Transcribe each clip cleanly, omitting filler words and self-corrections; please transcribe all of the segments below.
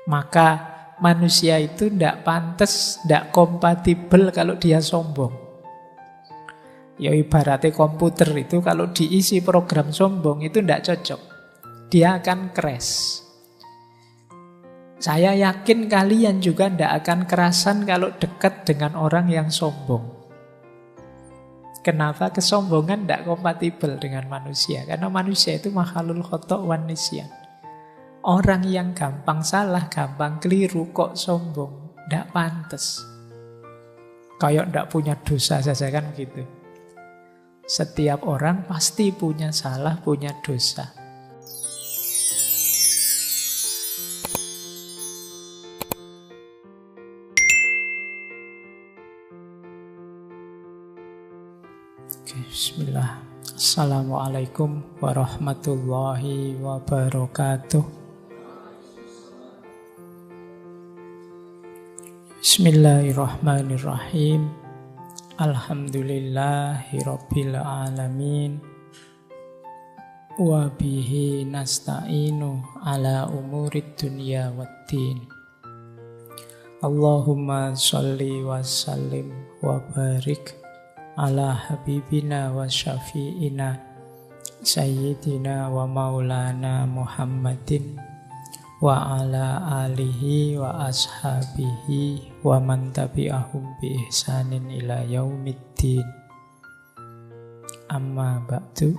Maka manusia itu tidak pantas, tidak kompatibel kalau dia sombong. Ya ibaratnya komputer itu kalau diisi program sombong itu tidak cocok. Dia akan crash. Saya yakin kalian juga tidak akan kerasan kalau dekat dengan orang yang sombong. Kenapa? Kesombongan tidak kompatibel dengan manusia. Karena manusia itu makhluk khotok wan nisyan. Orang yang gampang salah, gampang keliru, kok sombong, tidak pantas. Kayak tidak punya dosa saja kan gitu. Setiap orang pasti punya salah, punya dosa. Oke, bismillah. Assalamualaikum warahmatullahi wabarakatuh. Bismillahirrahmanirrahim. Alhamdulillahirabbil alamin. Wa bihi nasta'inu ala umurid dunya waddin. Allahumma sholli wa sallim wa barik ala habibina wa syafi'ina sayyidina wa maulana Muhammadin wa ala alihi wa ashabihi wa man tabi'ahum bi ihsanin ila yaumiddin. Amma ba'du.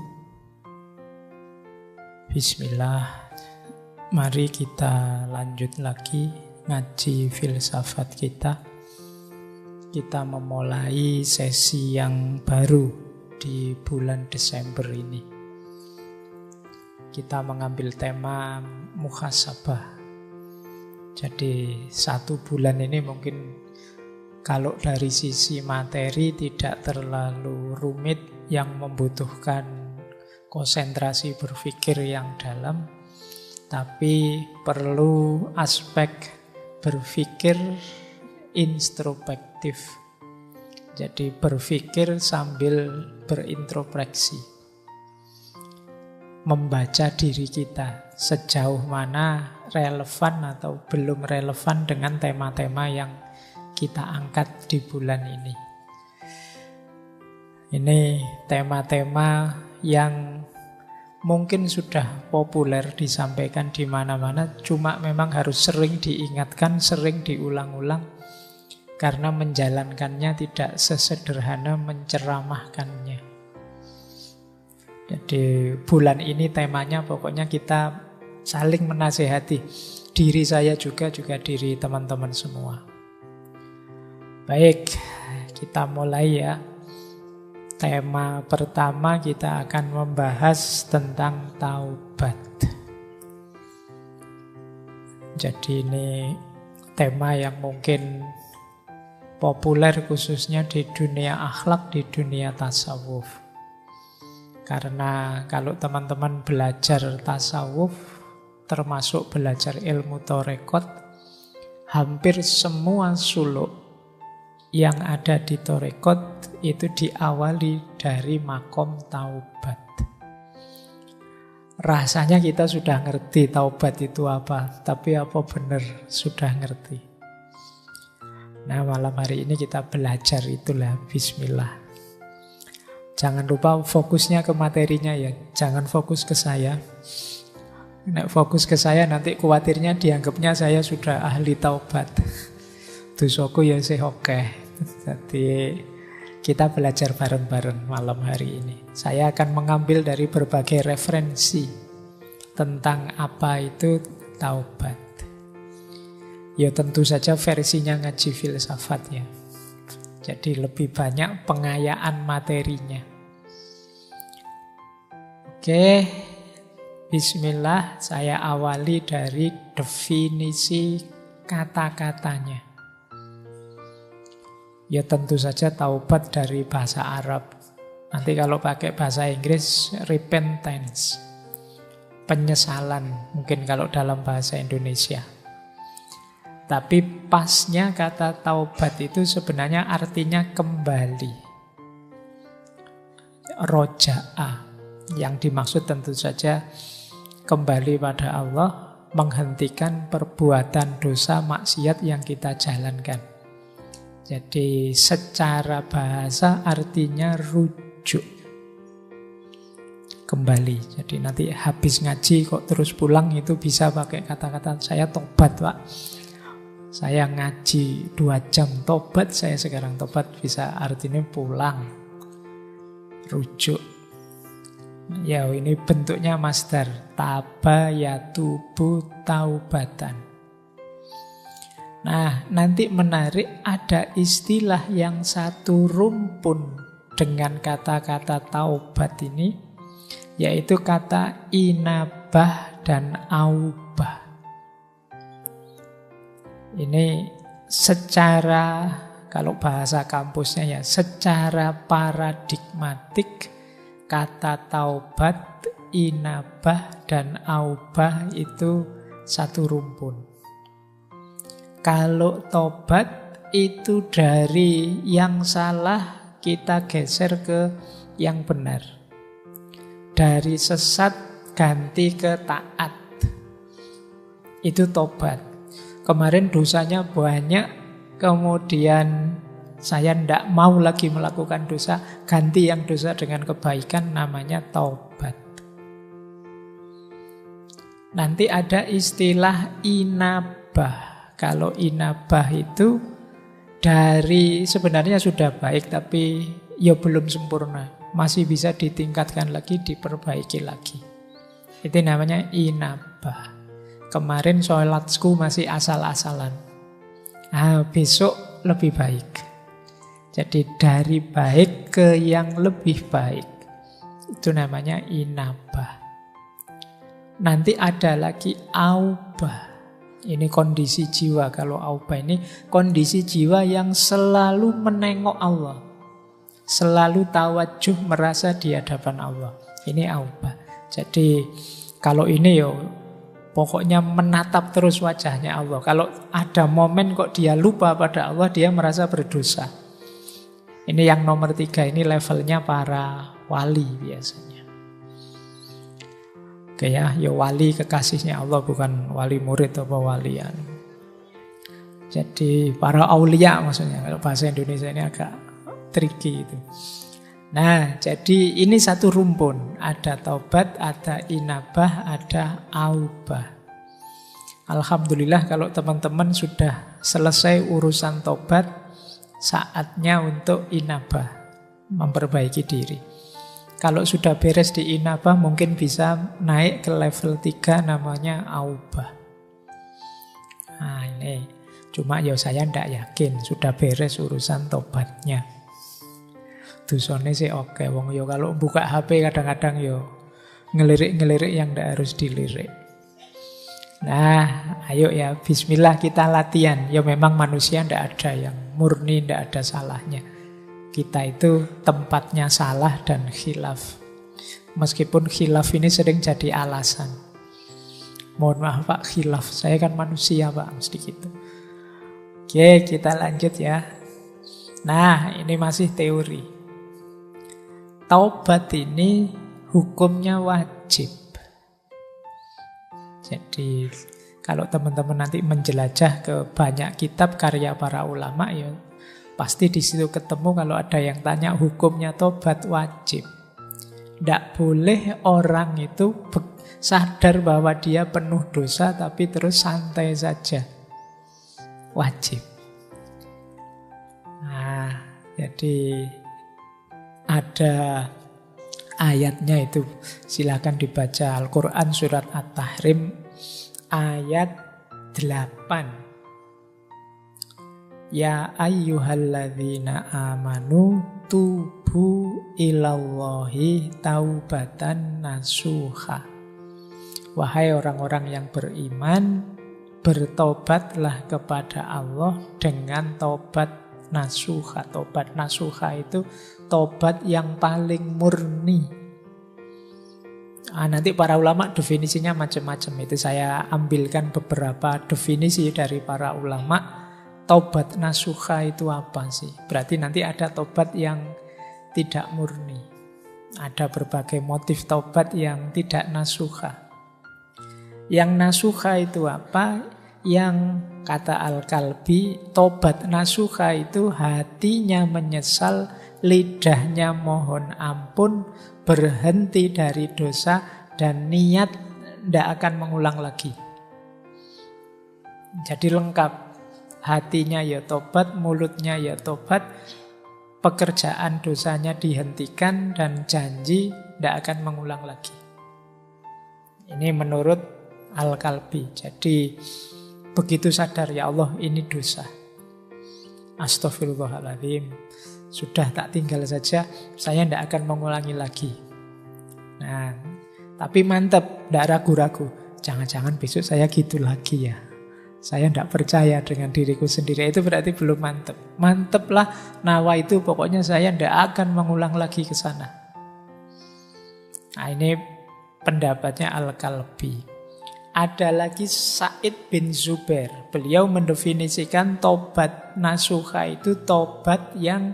Bismillah. Mari kita lanjut lagi ngaji filsafat kita. Kita memulai sesi yang baru di bulan Desember ini. Kita mengambil tema muhasabah. Jadi 1 bulan ini mungkin kalau dari sisi materi tidak terlalu rumit, yang membutuhkan konsentrasi berpikir yang dalam, tapi perlu aspek berpikir introspektif. Jadi berpikir sambil berintrospeksi. Membaca diri kita sejauh mana relevan atau belum relevan dengan tema-tema yang kita angkat di bulan ini. Ini tema-tema yang mungkin sudah populer disampaikan di mana-mana, cuma memang harus sering diingatkan, sering diulang-ulang, karena menjalankannya tidak sesederhana menceramahkannya. Jadi bulan ini temanya pokoknya kita saling menasehati. Diri saya juga diri teman-teman semua. Baik, kita mulai ya. Tema pertama kita akan membahas tentang taubat. Jadi ini tema yang mungkin populer khususnya di dunia akhlak, di dunia tasawuf. Karena kalau teman-teman belajar tasawuf, termasuk belajar ilmu tarekat, hampir semua suluk yang ada di tarekat itu diawali dari makom taubat. Rasanya kita sudah ngerti taubat itu apa, tapi apa benar sudah ngerti? Nah, malam hari ini kita belajar itulah, bismillah. Jangan lupa fokusnya ke materinya ya, jangan fokus ke saya. Nek fokus ke saya nanti khawatirnya dianggapnya saya sudah ahli taubat. Dosaku ya sih oke. Jadi kita belajar bareng-bareng malam hari ini. Saya akan mengambil dari berbagai referensi tentang apa itu taubat. Ya tentu saja versinya ngaji filsafatnya. Jadi lebih banyak pengayaan materinya. Oke, bismillah, saya awali dari definisi kata-katanya. Ya tentu saja taubat dari bahasa Arab. Nanti kalau pakai bahasa Inggris, repentance. Penyesalan, mungkin kalau dalam bahasa Indonesia. Tapi pasnya kata taubat itu sebenarnya artinya kembali. Roja'a. Yang dimaksud tentu saja kembali pada Allah, menghentikan perbuatan dosa maksiat yang kita jalankan. Jadi secara bahasa artinya rujuk kembali. Jadi nanti habis ngaji kok terus pulang itu bisa pakai kata-kata saya tobat Pak. Saya ngaji 2 jam tobat, saya sekarang tobat, bisa artinya pulang. Rujuk. Ya ini bentuknya masdar. Taba yatubu taubatan. Nah nanti menarik, ada istilah yang satu rumpun dengan kata-kata taubat ini, yaitu kata inabah dan aubah. Ini secara, kalau bahasa kampusnya ya, secara paradigmatik kata taubat, inabah, dan aubah itu satu rumpun. Kalau tobat itu dari yang salah kita geser ke yang benar. Dari sesat ganti ke taat. Itu tobat. Kemarin dosanya banyak, kemudian saya tidak mau lagi melakukan dosa, ganti yang dosa dengan kebaikan, namanya taubat. Nanti ada istilah inabah. Kalau inabah itu dari sebenarnya sudah baik, tapi ya belum sempurna. Masih bisa ditingkatkan lagi, diperbaiki lagi. Itu namanya inabah. Kemarin sholatku masih asal-asalan. Nah, besok lebih baik. Jadi dari baik ke yang lebih baik. Itu namanya inabah. Nanti ada lagi aubah. Ini kondisi jiwa. Kalau aubah ini kondisi jiwa yang selalu menengok Allah. Selalu tawajuh merasa di hadapan Allah. Ini aubah. Jadi kalau ini pokoknya menatap terus wajahnya Allah. Kalau ada momen kok dia lupa pada Allah, dia merasa berdosa. Ini yang nomor 3, ini levelnya para wali biasanya. Oke ya wali kekasihnya Allah, bukan wali murid atau walian. Jadi para aulia maksudnya, kalau bahasa Indonesia ini agak tricky itu. Nah, jadi ini satu rumpun. Ada taubat, ada inabah, ada aubah. Alhamdulillah kalau teman-teman sudah selesai urusan taubat, saatnya untuk inabah, memperbaiki diri. Kalau sudah beres di inabah, mungkin bisa naik ke level 3 namanya aubah. Nah ini, cuma saya tidak yakin sudah beres urusan tobatnya. Dosane sih oke, wong kalau buka HP kadang-kadang ngelirik-ngelirik yang tidak harus dilirik. Nah, ayo ya, bismillah kita latihan. Memang manusia tidak ada yang murni, tidak ada salahnya. Kita itu tempatnya salah dan khilaf. Meskipun khilaf ini sering jadi alasan. Mohon maaf Pak, khilaf. Saya kan manusia Pak, mesti gitu. Oke, kita lanjut ya. Nah, ini masih teori. Taubat ini hukumnya wajib. Jadi kalau teman-teman nanti menjelajah ke banyak kitab karya para ulama, pasti di situ ketemu kalau ada yang tanya hukumnya tobat wajib. Tidak boleh orang itu sadar bahwa dia penuh dosa tapi terus santai saja. Wajib. Nah, jadi ada ayatnya itu, silakan dibaca Al-Quran surat At-Tahrim ayat 8. Ya ayyuhalladzina amanu tubu ilallahi taubatan nasuha. Wahai orang-orang yang beriman, bertobatlah kepada Allah dengan taubat nasuha. Taubat nasuha itu tobat yang paling murni. Nanti para ulama definisinya macam-macam. Itu saya ambilkan beberapa definisi dari para ulama. Tobat nasuha itu apa sih? Berarti nanti ada tobat yang tidak murni. Ada berbagai motif tobat yang tidak nasuha. Yang nasuha itu apa? Yang kata Al-Kalbi, tobat nasuha itu hatinya menyesal, lidahnya mohon ampun, berhenti dari dosa, dan niat tidak akan mengulang lagi. Jadi lengkap. Hatinya ya tobat, mulutnya ya tobat, pekerjaan dosanya dihentikan, dan janji tidak akan mengulang lagi. Ini menurut Al-Kalbi. Jadi begitu sadar, ya Allah ini dosa, Astaghfirullahaladzim, sudah tak tinggal saja, saya tidak akan mengulangi lagi. Nah, tapi mantap, tidak ragu-ragu, jangan-jangan besok saya gitu lagi ya, saya tidak percaya dengan diriku sendiri. Itu berarti belum mantap. Mantaplah nawa itu, pokoknya saya tidak akan mengulang lagi ke sana. Nah, ini pendapatnya Al-Kalbi. Ada lagi Sa'id bin Zubair. Beliau mendefinisikan tobat nasuha itu tobat yang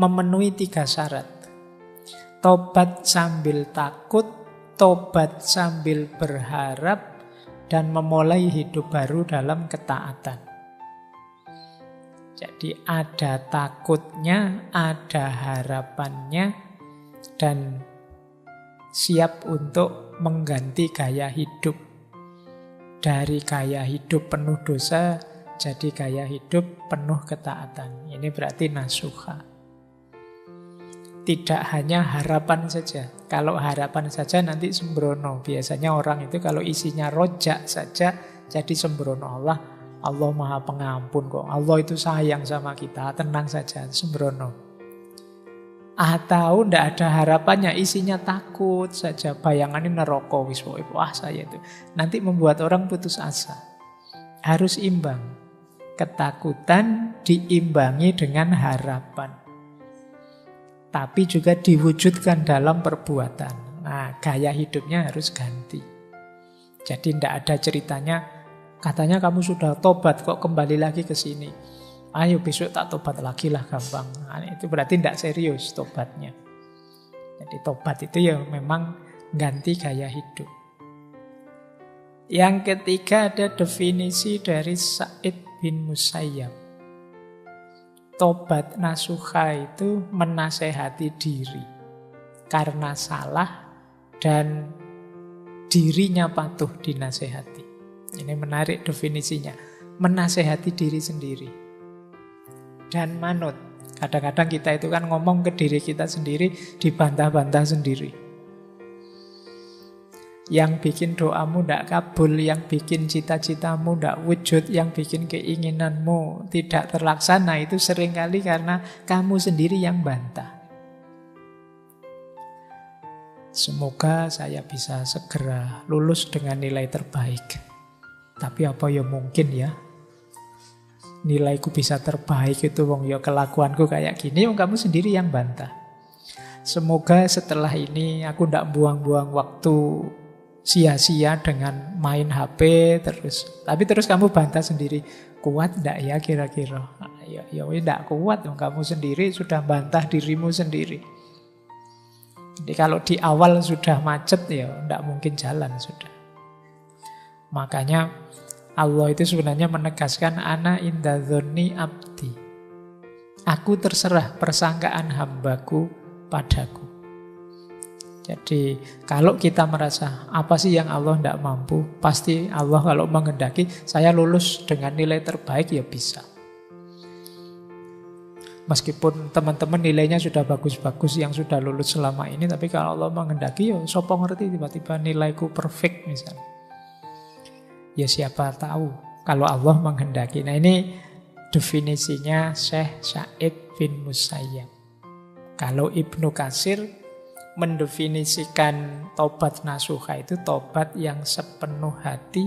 memenuhi 3 syarat. Tobat sambil takut, tobat sambil berharap, dan memulai hidup baru dalam ketaatan. Jadi ada takutnya, ada harapannya, dan siap untuk mengganti gaya hidup. Dari gaya hidup penuh dosa, jadi gaya hidup penuh ketaatan. Ini berarti nasuha. Tidak hanya harapan saja. Kalau harapan saja nanti sembrono. Biasanya orang itu kalau isinya rojak saja jadi sembrono. Allah Maha Pengampun kok. Allah itu sayang sama kita. Tenang saja, sembrono. Atau tidak ada harapannya, isinya takut saja. Bayangannya neraka. Wah saya itu. Nanti membuat orang putus asa. Harus imbang. Ketakutan diimbangi dengan harapan. Tapi juga diwujudkan dalam perbuatan. Nah, gaya hidupnya harus ganti. Jadi tidak ada ceritanya, katanya kamu sudah tobat kok kembali lagi ke sini. Ayo besok tak tobat lagi lah, gampang. Nah, itu berarti tidak serius tobatnya. Jadi tobat itu ya memang ganti gaya hidup. Yang ketiga ada definisi dari Sa'id bin Musayyab. Tobat nasuha itu menasehati diri karena salah dan dirinya patuh dinasehati. Ini menarik definisinya. Menasehati diri sendiri. Dan manut. Kadang-kadang kita itu kan ngomong ke diri kita sendiri, dibantah-bantah sendiri. Yang bikin doamu tidak kabul, yang bikin cita-citamu tidak wujud, yang bikin keinginanmu tidak terlaksana, itu seringkali karena kamu sendiri yang bantah. Semoga saya bisa segera lulus dengan nilai terbaik. Tapi apa ya mungkin ya, nilaiku bisa terbaik itu wong ya kelakuanku kayak gini, wong kamu sendiri yang bantah. Semoga setelah ini aku tidak buang-buang waktu sia-sia dengan main HP terus. Tapi terus kamu bantah sendiri, kuat tidak ya kira-kira? Ya tidak kuat, wong kamu sendiri sudah bantah dirimu sendiri. Jadi kalau di awal sudah macet ya tidak mungkin jalan sudah. Makanya Allah itu sebenarnya menegaskan ana inda dzonni abdi. Aku terserah persangkaan hambaku padaku. Jadi kalau kita merasa apa sih yang Allah tidak mampu, pasti Allah kalau menghendaki saya lulus dengan nilai terbaik ya bisa. Meskipun teman-teman nilainya sudah bagus-bagus yang sudah lulus selama ini, tapi kalau Allah menghendaki ya sopo ngerti tiba-tiba nilaiku perfect misalnya. Ya siapa tahu kalau Allah menghendaki. Nah ini definisinya Syekh Sa'id bin Musayyab. Kalau Ibnu Katsir mendefinisikan tobat nasuha itu tobat yang sepenuh hati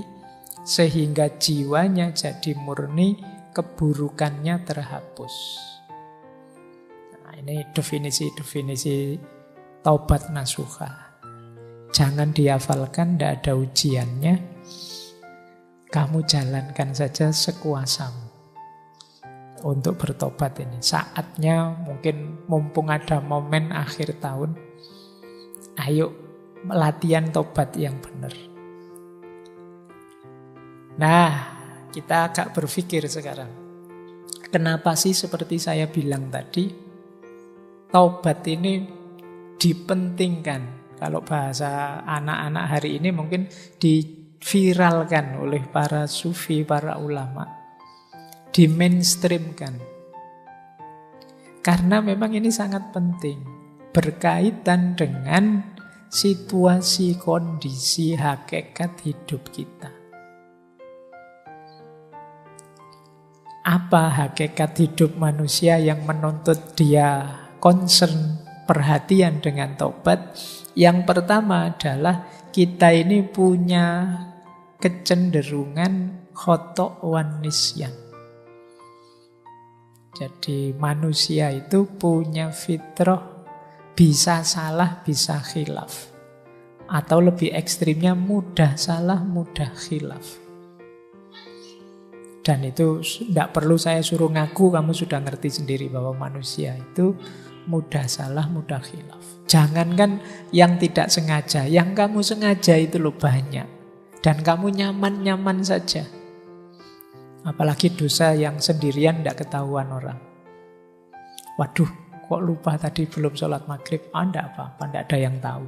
sehingga jiwanya jadi murni, keburukannya terhapus. Nah, ini definisi-definisi tobat nasuha. Jangan dihafalkan, tidak ada ujiannya. Kamu jalankan saja sekuasamu untuk bertobat ini. Saatnya mungkin mumpung ada momen akhir tahun, ayo latihan tobat yang benar. Nah, kita agak berpikir sekarang. Kenapa sih seperti saya bilang tadi, taubat ini dipentingkan. Kalau bahasa anak-anak hari ini mungkin diviralkan oleh para sufi, para ulama. Di-mainstreamkan. Karena memang ini sangat penting. Berkaitan dengan situasi, kondisi, hakikat hidup kita. Apa hakikat hidup manusia yang menuntut dia concern, perhatian dengan taubat? Yang pertama adalah kita ini punya kecenderungan khoto' wan nisyan. Jadi manusia itu punya fitrah bisa salah, bisa khilaf. Atau lebih ekstrimnya mudah salah, mudah khilaf. Dan itu tidak perlu saya suruh ngaku, kamu sudah ngerti sendiri bahwa manusia itu mudah salah, mudah khilaf. Jangankan yang tidak sengaja, yang kamu sengaja itu loh banyak. Dan kamu nyaman-nyaman saja. Apalagi dosa yang sendirian tidak ketahuan orang. Waduh, kok lupa tadi belum sholat maghrib? Tidak apa-apa, tidak ada yang tahu.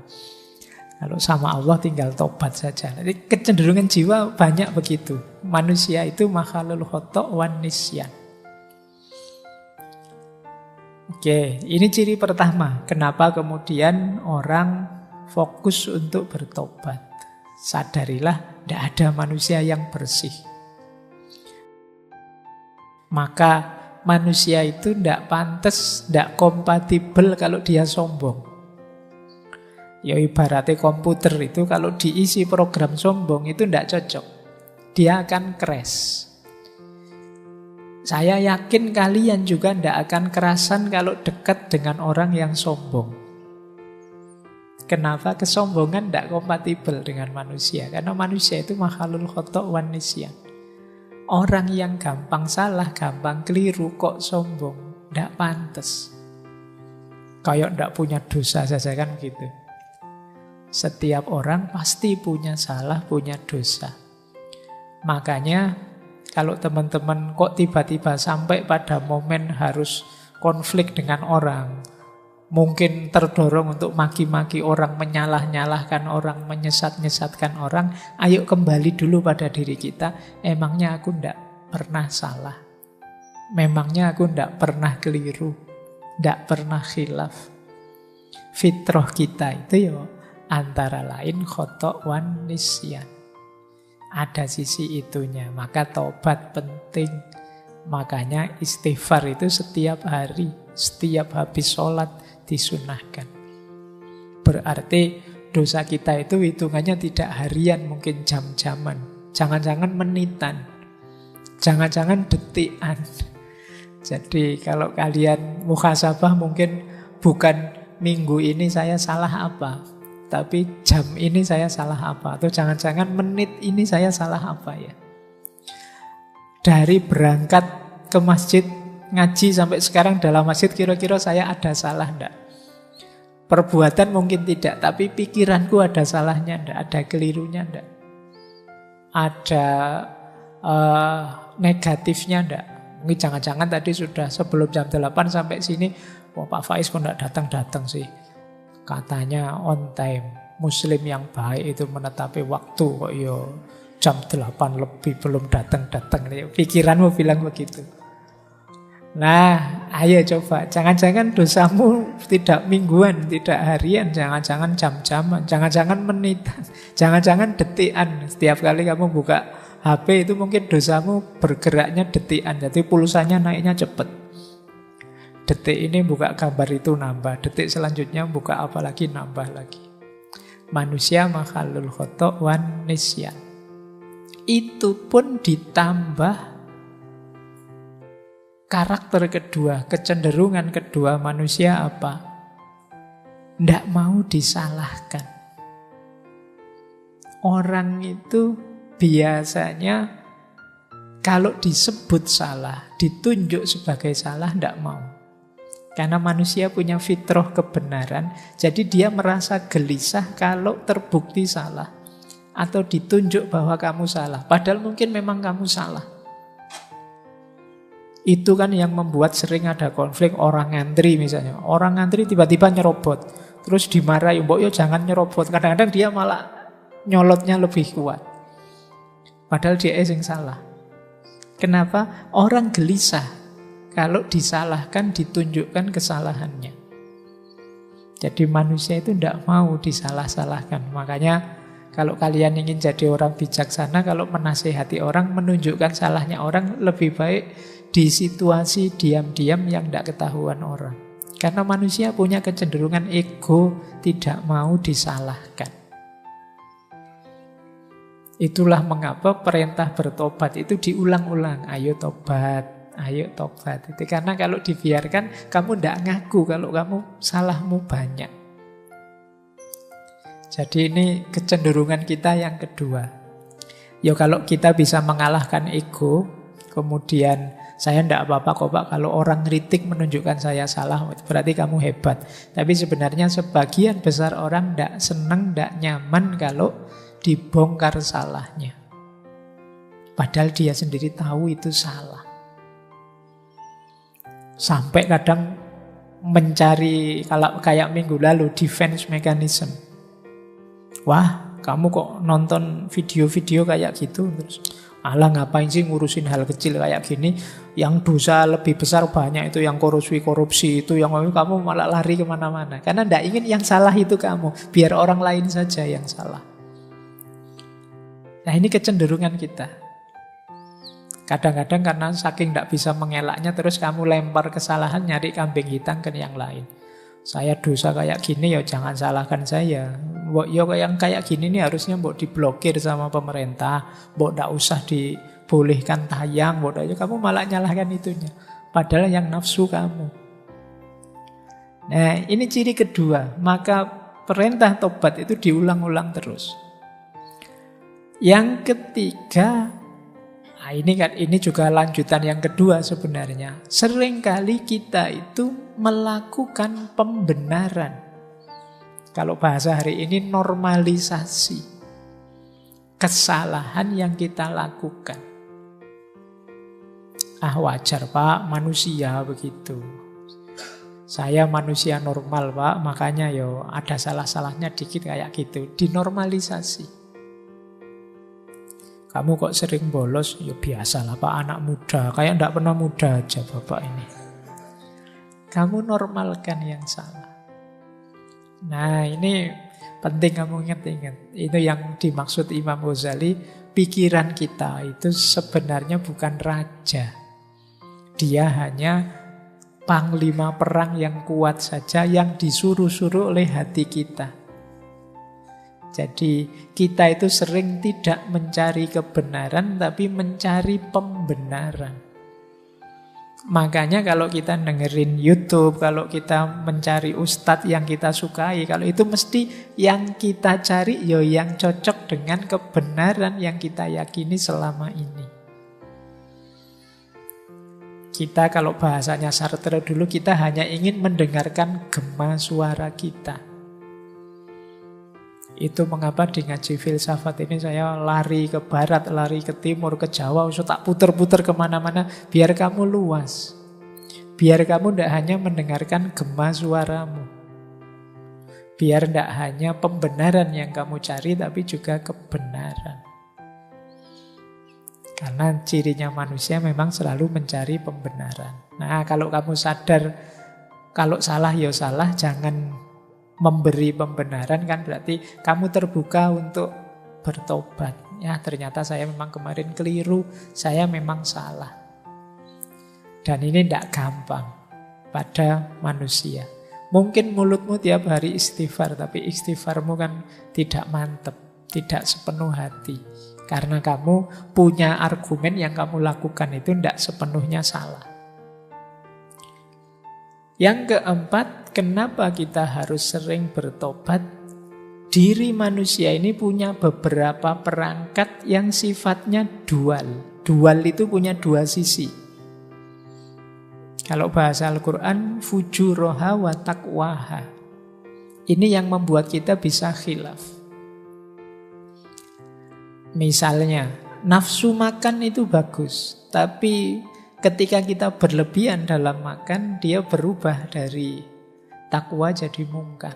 Kalau sama Allah tinggal tobat saja. Jadi kecenderungan jiwa banyak begitu. Manusia itu makhalul khoto' wan nisyan. Oke, ini ciri pertama. Kenapa kemudian orang fokus untuk bertobat. Sadarilah, tidak ada manusia yang bersih. Maka manusia itu tidak pantas, tidak kompatibel kalau dia sombong. Ya ibaratnya komputer itu kalau diisi program sombong itu tidak cocok. Dia akan crash. Saya yakin kalian juga tidak akan kerasan kalau dekat dengan orang yang sombong. Kenapa? Kesombongan tidak kompatibel dengan manusia. Karena manusia itu makhalul khoto' wan nisyan. Orang yang gampang salah, gampang keliru kok sombong. Tidak pantas. Kayak tidak punya dosa saja kan gitu. Setiap orang pasti punya salah, punya dosa. Makanya kalau teman-teman kok tiba-tiba sampai pada momen harus konflik dengan orang, mungkin terdorong untuk maki-maki orang, menyalah-nyalahkan orang, menyesat-nyesatkan orang, ayo kembali dulu pada diri kita. Emangnya aku tidak pernah salah? Memangnya aku tidak pernah keliru? Tidak pernah khilaf? Fitrah kita itu ya antara lain khoto' wan nisyan. Ada sisi itunya. Maka taubat penting. Makanya istighfar itu setiap hari, setiap habis sholat disunahkan. Berarti dosa kita itu hitungannya tidak harian, mungkin jam-jaman. Jangan-jangan menitan. Jangan-jangan detikan. Jadi kalau kalian muhasabah mungkin bukan minggu ini saya salah apa, tapi jam ini saya salah apa? Atau jangan-jangan menit ini saya salah apa ya? Dari berangkat ke masjid ngaji sampai sekarang dalam masjid kira-kira saya ada salah enggak? Perbuatan mungkin tidak, tapi pikiranku ada salahnya enggak? Ada kelirunya enggak? Ada negatifnya enggak? Mungkin jangan-jangan tadi sudah sebelum jam 8 sampai sini, Pak Faiz kok enggak datang-datang sih? Katanya on time. Muslim yang baik itu menetapi waktu. Kok yo jam 8 lebih belum datang-datang. Pikiranmu bilang begitu. Nah, ayo coba. Jangan-jangan dosamu tidak mingguan, tidak harian. Jangan-jangan jam-jaman. Jangan-jangan menitan. Jangan-jangan detikan. Setiap kali kamu buka HP itu mungkin dosamu bergeraknya detikan. Jadi pulsanya naiknya cepat. Detik ini buka gambar itu nambah. Detik selanjutnya buka apa lagi nambah lagi. Manusia makhalul khoto' wan nisyan. Itu pun ditambah karakter kedua, kecenderungan kedua manusia apa? Tidak mau disalahkan. Orang itu biasanya kalau disebut salah, ditunjuk sebagai salah, tidak mau. Karena manusia punya fitrah kebenaran, jadi dia merasa gelisah kalau terbukti salah. atau ditunjuk bahwa kamu salah. Padahal mungkin memang kamu salah. Itu kan yang membuat sering ada konflik orang ngantri misalnya. Orang ngantri tiba-tiba nyerobot. Terus dimarahi, mbok yo jangan nyerobot. Kadang-kadang dia malah nyolotnya lebih kuat. Padahal dia yang salah. Kenapa? Orang gelisah kalau disalahkan, ditunjukkan kesalahannya. Jadi manusia itu tidak mau disalah-salahkan. Makanya kalau kalian ingin jadi orang bijaksana, kalau menasihati orang, menunjukkan salahnya orang, lebih baik di situasi diam-diam yang tidak ketahuan orang. Karena manusia punya kecenderungan ego, tidak mau disalahkan. Itulah mengapa perintah bertobat itu diulang-ulang. Ayo tobat, ayo tobat. Itu karena kalau dibiarkan, kamu tidak ngaku kalau kamu salahmu banyak. Jadi ini kecenderungan kita yang kedua. Ya kalau kita bisa mengalahkan ego, kemudian saya tidak apa-apa kok Pak, kalau orang kritik menunjukkan saya salah, berarti kamu hebat. Tapi sebenarnya sebagian besar orang tidak senang, tidak nyaman kalau dibongkar salahnya. Padahal dia sendiri tahu itu salah. Sampai kadang mencari, kalau kayak minggu lalu, defense mechanism. Wah, kamu kok nonton video-video kayak gitu? Terus, alah ngapain sih ngurusin hal kecil kayak gini? Yang dosa lebih besar banyak itu, yang korupsi itu, yang kamu malah lari kemana-mana. Karena tidak ingin yang salah itu kamu, biar orang lain saja yang salah. Nah ini kecenderungan kita. Kadang-kadang karena saking tidak bisa mengelaknya, terus kamu lempar kesalahan, nyari kambing hitam ke yang lain. Saya dosa kayak gini ya jangan salahkan saya. Mbok yo yang kayak gini nih harusnya mbok diblokir sama pemerintah, mbok ndak usah dibolehkan tayang, mbok aja kamu malah nyalahkan itunya. Padahal yang nafsu kamu. Nah, ini ciri kedua, maka perintah tobat itu diulang-ulang terus. Yang ketiga, nah ini juga lanjutan yang kedua sebenarnya. Seringkali kita itu melakukan pembenaran. Kalau bahasa hari ini normalisasi kesalahan yang kita lakukan. Ah wajar Pak, manusia begitu. Saya manusia normal Pak, makanya yo ada salah-salahnya dikit kayak gitu. Dinormalisasi. Kamu kok sering bolos? Ya biasalah Pak, anak muda. Kayak ndak pernah muda aja Bapak ini. Kamu normalkan yang salah. Nah ini penting kamu ingat-ingat. Itu yang dimaksud Imam Ghazali. Pikiran kita itu sebenarnya bukan raja. Dia hanya panglima perang yang kuat saja, yang disuruh-suruh oleh hati kita. Jadi kita itu sering tidak mencari kebenaran, tapi mencari pembenaran. Makanya kalau kita dengerin YouTube, kalau kita mencari ustadz yang kita sukai, kalau itu mesti yang kita cari ya yang cocok dengan kebenaran yang kita yakini selama ini. Kita kalau bahasanya Sartre dulu, kita hanya ingin mendengarkan gema suara kita. Itu mengapa di ngaji filsafat ini saya lari ke barat, lari ke timur, ke Jawa, usah tak puter-puter kemana-mana, biar kamu luas. Biar kamu tidak hanya mendengarkan gema suaramu. Biar tidak hanya pembenaran yang kamu cari, tapi juga kebenaran. Karena cirinya manusia memang selalu mencari pembenaran. Nah kalau kamu sadar, kalau salah ya salah, jangan memberi pembenaran, kan berarti kamu terbuka untuk bertobat. Ya ternyata saya memang kemarin keliru, saya memang salah. Dan ini tidak gampang pada manusia. Mungkin mulutmu tiap hari istighfar, tapi istighfarmu kan tidak mantap, tidak sepenuh hati. Karena kamu punya argumen yang kamu lakukan itu tidak sepenuhnya salah. Yang keempat, kenapa kita harus sering bertobat? Diri manusia ini punya beberapa perangkat yang sifatnya dual. Dual itu punya dua sisi. Kalau bahasa Al-Quran, fujuroha wa taqwaha. Ini yang membuat kita bisa khilaf. Misalnya, nafsu makan itu bagus, tapi ketika kita berlebihan dalam makan, dia berubah dari takwa jadi mungkar.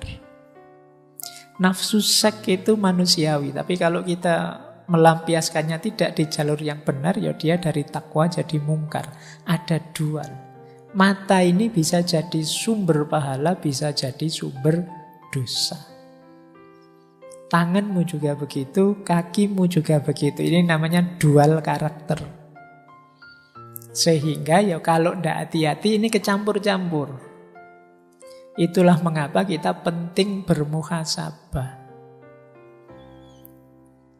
Nafsu seks itu manusiawi, tapi kalau kita melampiaskannya tidak di jalur yang benar, ya dia dari takwa jadi mungkar. Ada dual. Mata ini bisa jadi sumber pahala, bisa jadi sumber dosa. Tanganmu juga begitu, kakimu juga begitu. Ini namanya dual karakter. Sehingga ya kalau tidak hati-hati ini kecampur-campur. Itulah mengapa kita penting bermuhasabah.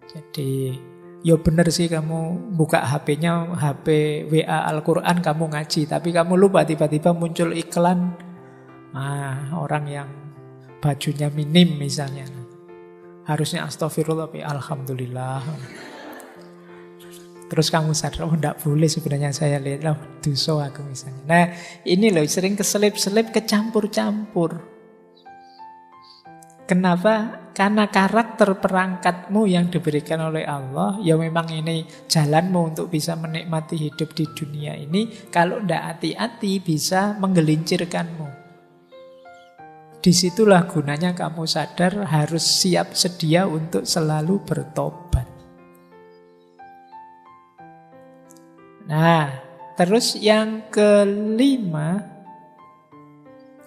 Jadi, ya benar sih kamu buka HP-nya, HP WA Al-Quran kamu ngaji, tapi kamu lupa tiba-tiba muncul iklan orang yang bajunya minim misalnya. Harusnya astagfirullah, tapi alhamdulillah. Terus kamu sadar, tidak boleh sebenarnya saya lihat, dosa aku misalnya. Nah, ini loh sering keselip-selip, kecampur-campur. Kenapa? Karena karakter perangkatmu yang diberikan oleh Allah, ya memang ini jalanmu untuk bisa menikmati hidup di dunia ini. Kalau tidak hati-hati bisa menggelincirkanmu. Disitulah gunanya kamu sadar harus siap sedia untuk selalu bertobat. Nah, terus yang kelima,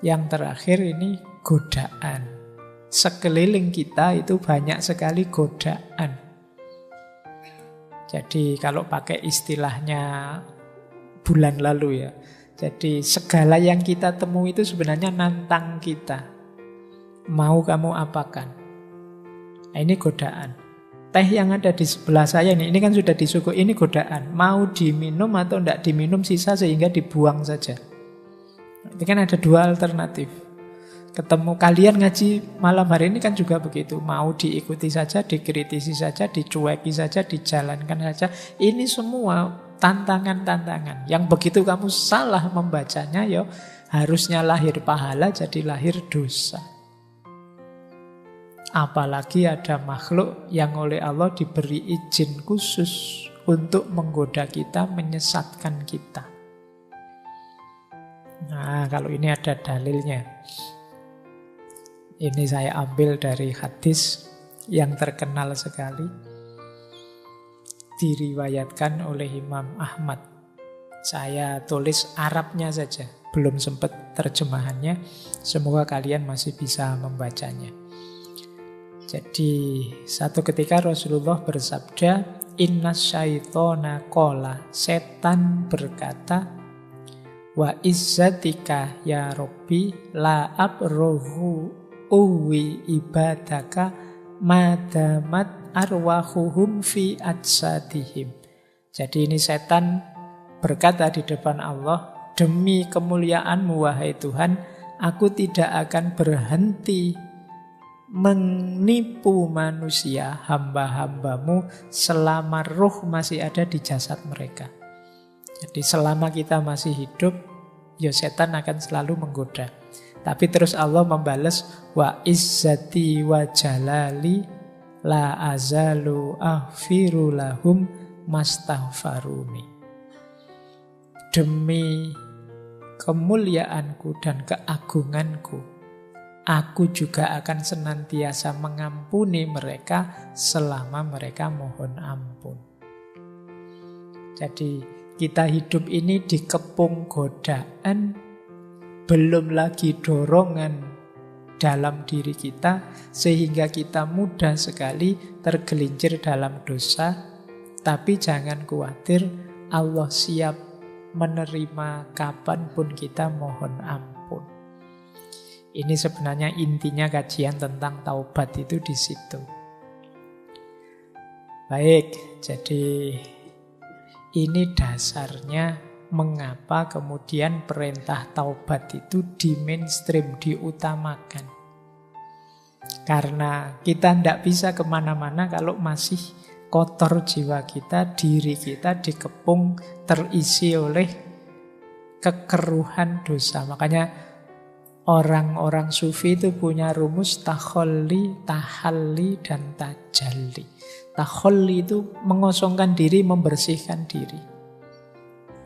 yang terakhir ini godaan. Sekeliling kita itu banyak sekali godaan. Jadi kalau pakai istilahnya bulan lalu ya, jadi segala yang kita temui itu sebenarnya nantang kita. Mau kamu apakan? Nah, ini godaan. Teh yang ada di sebelah saya ini kan sudah disuguh, ini godaan. Mau diminum atau tidak diminum, sisa sehingga dibuang saja. Ini kan ada dua alternatif. Ketemu kalian ngaji malam hari ini kan juga begitu. Mau diikuti saja, dikritisi saja, dicueki saja, dijalankan saja. Ini semua tantangan-tantangan. Yang begitu kamu salah membacanya, ya harusnya lahir pahala jadi lahir dosa. Apalagi ada makhluk yang oleh Allah diberi izin khusus untuk menggoda kita, menyesatkan kita. Nah, kalau ini ada dalilnya. Ini saya ambil dari hadis yang terkenal sekali, diriwayatkan oleh Imam Ahmad. Saya tulis Arabnya saja, belum sempat terjemahannya. Semoga kalian masih bisa membacanya. Jadi satu ketika Rasulullah bersabda, Inna syaitona qala, setan berkata, wa izzatika ya Rabbi la abrohu uwi ibadaka madamat arwahuhum fi ajsadihim. Jadi ini setan berkata di depan Allah, demi kemuliaanmu wahai Tuhan, aku tidak akan berhenti menipu manusia, hamba-hambamu, selama ruh masih ada di jasad mereka. Jadi selama kita masih hidup, ya setan akan selalu menggoda. Tapi terus Allah membalas, wa izzati wa jalali la azalu aghfiru lahum mastaghfaruni. Demi kemuliaanku dan keagunganku, aku juga akan senantiasa mengampuni mereka selama mereka mohon ampun. Jadi kita hidup ini dikepung godaan, belum lagi dorongan dalam diri kita, sehingga kita mudah sekali tergelincir dalam dosa. Tapi jangan khawatir, Allah siap menerima kapanpun kita mohon ampun. Ini sebenarnya intinya kajian tentang taubat itu di situ. Baik, jadi ini dasarnya mengapa kemudian perintah taubat itu di mainstream, diutamakan. Karena kita tidak bisa kemana-mana kalau masih kotor jiwa kita, diri kita dikepung, terisi oleh kekeruhan dosa. Makanya Orang-orang sufi itu punya rumus takholli, tahalli, dan tajalli. Takholli itu mengosongkan diri, membersihkan diri.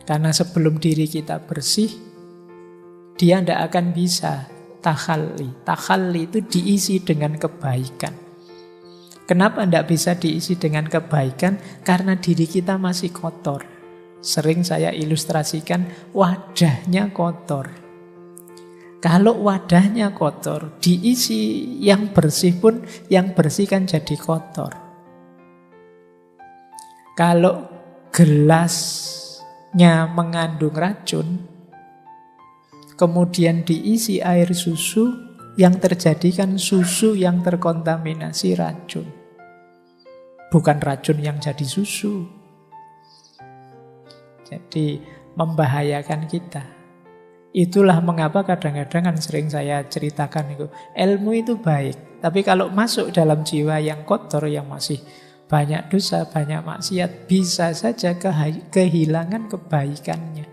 Karena sebelum diri kita bersih, dia tidak akan bisa takhalli. Takhalli itu diisi dengan kebaikan. Kenapa tidak bisa diisi dengan kebaikan? Karena diri kita masih kotor. Sering saya ilustrasikan, wadahnya kotor. Kalau wadahnya kotor, diisi yang bersih pun, yang bersih kan jadi kotor. Kalau gelasnya mengandung racun, kemudian diisi air susu, yang terjadi kan susu yang terkontaminasi racun. Bukan racun yang jadi susu. Jadi membahayakan kita. Itulah mengapa kadang-kadang kan sering saya ceritakan itu, ilmu itu baik, tapi kalau masuk dalam jiwa yang kotor, yang masih banyak dosa, banyak maksiat, bisa saja kehilangan kebaikannya.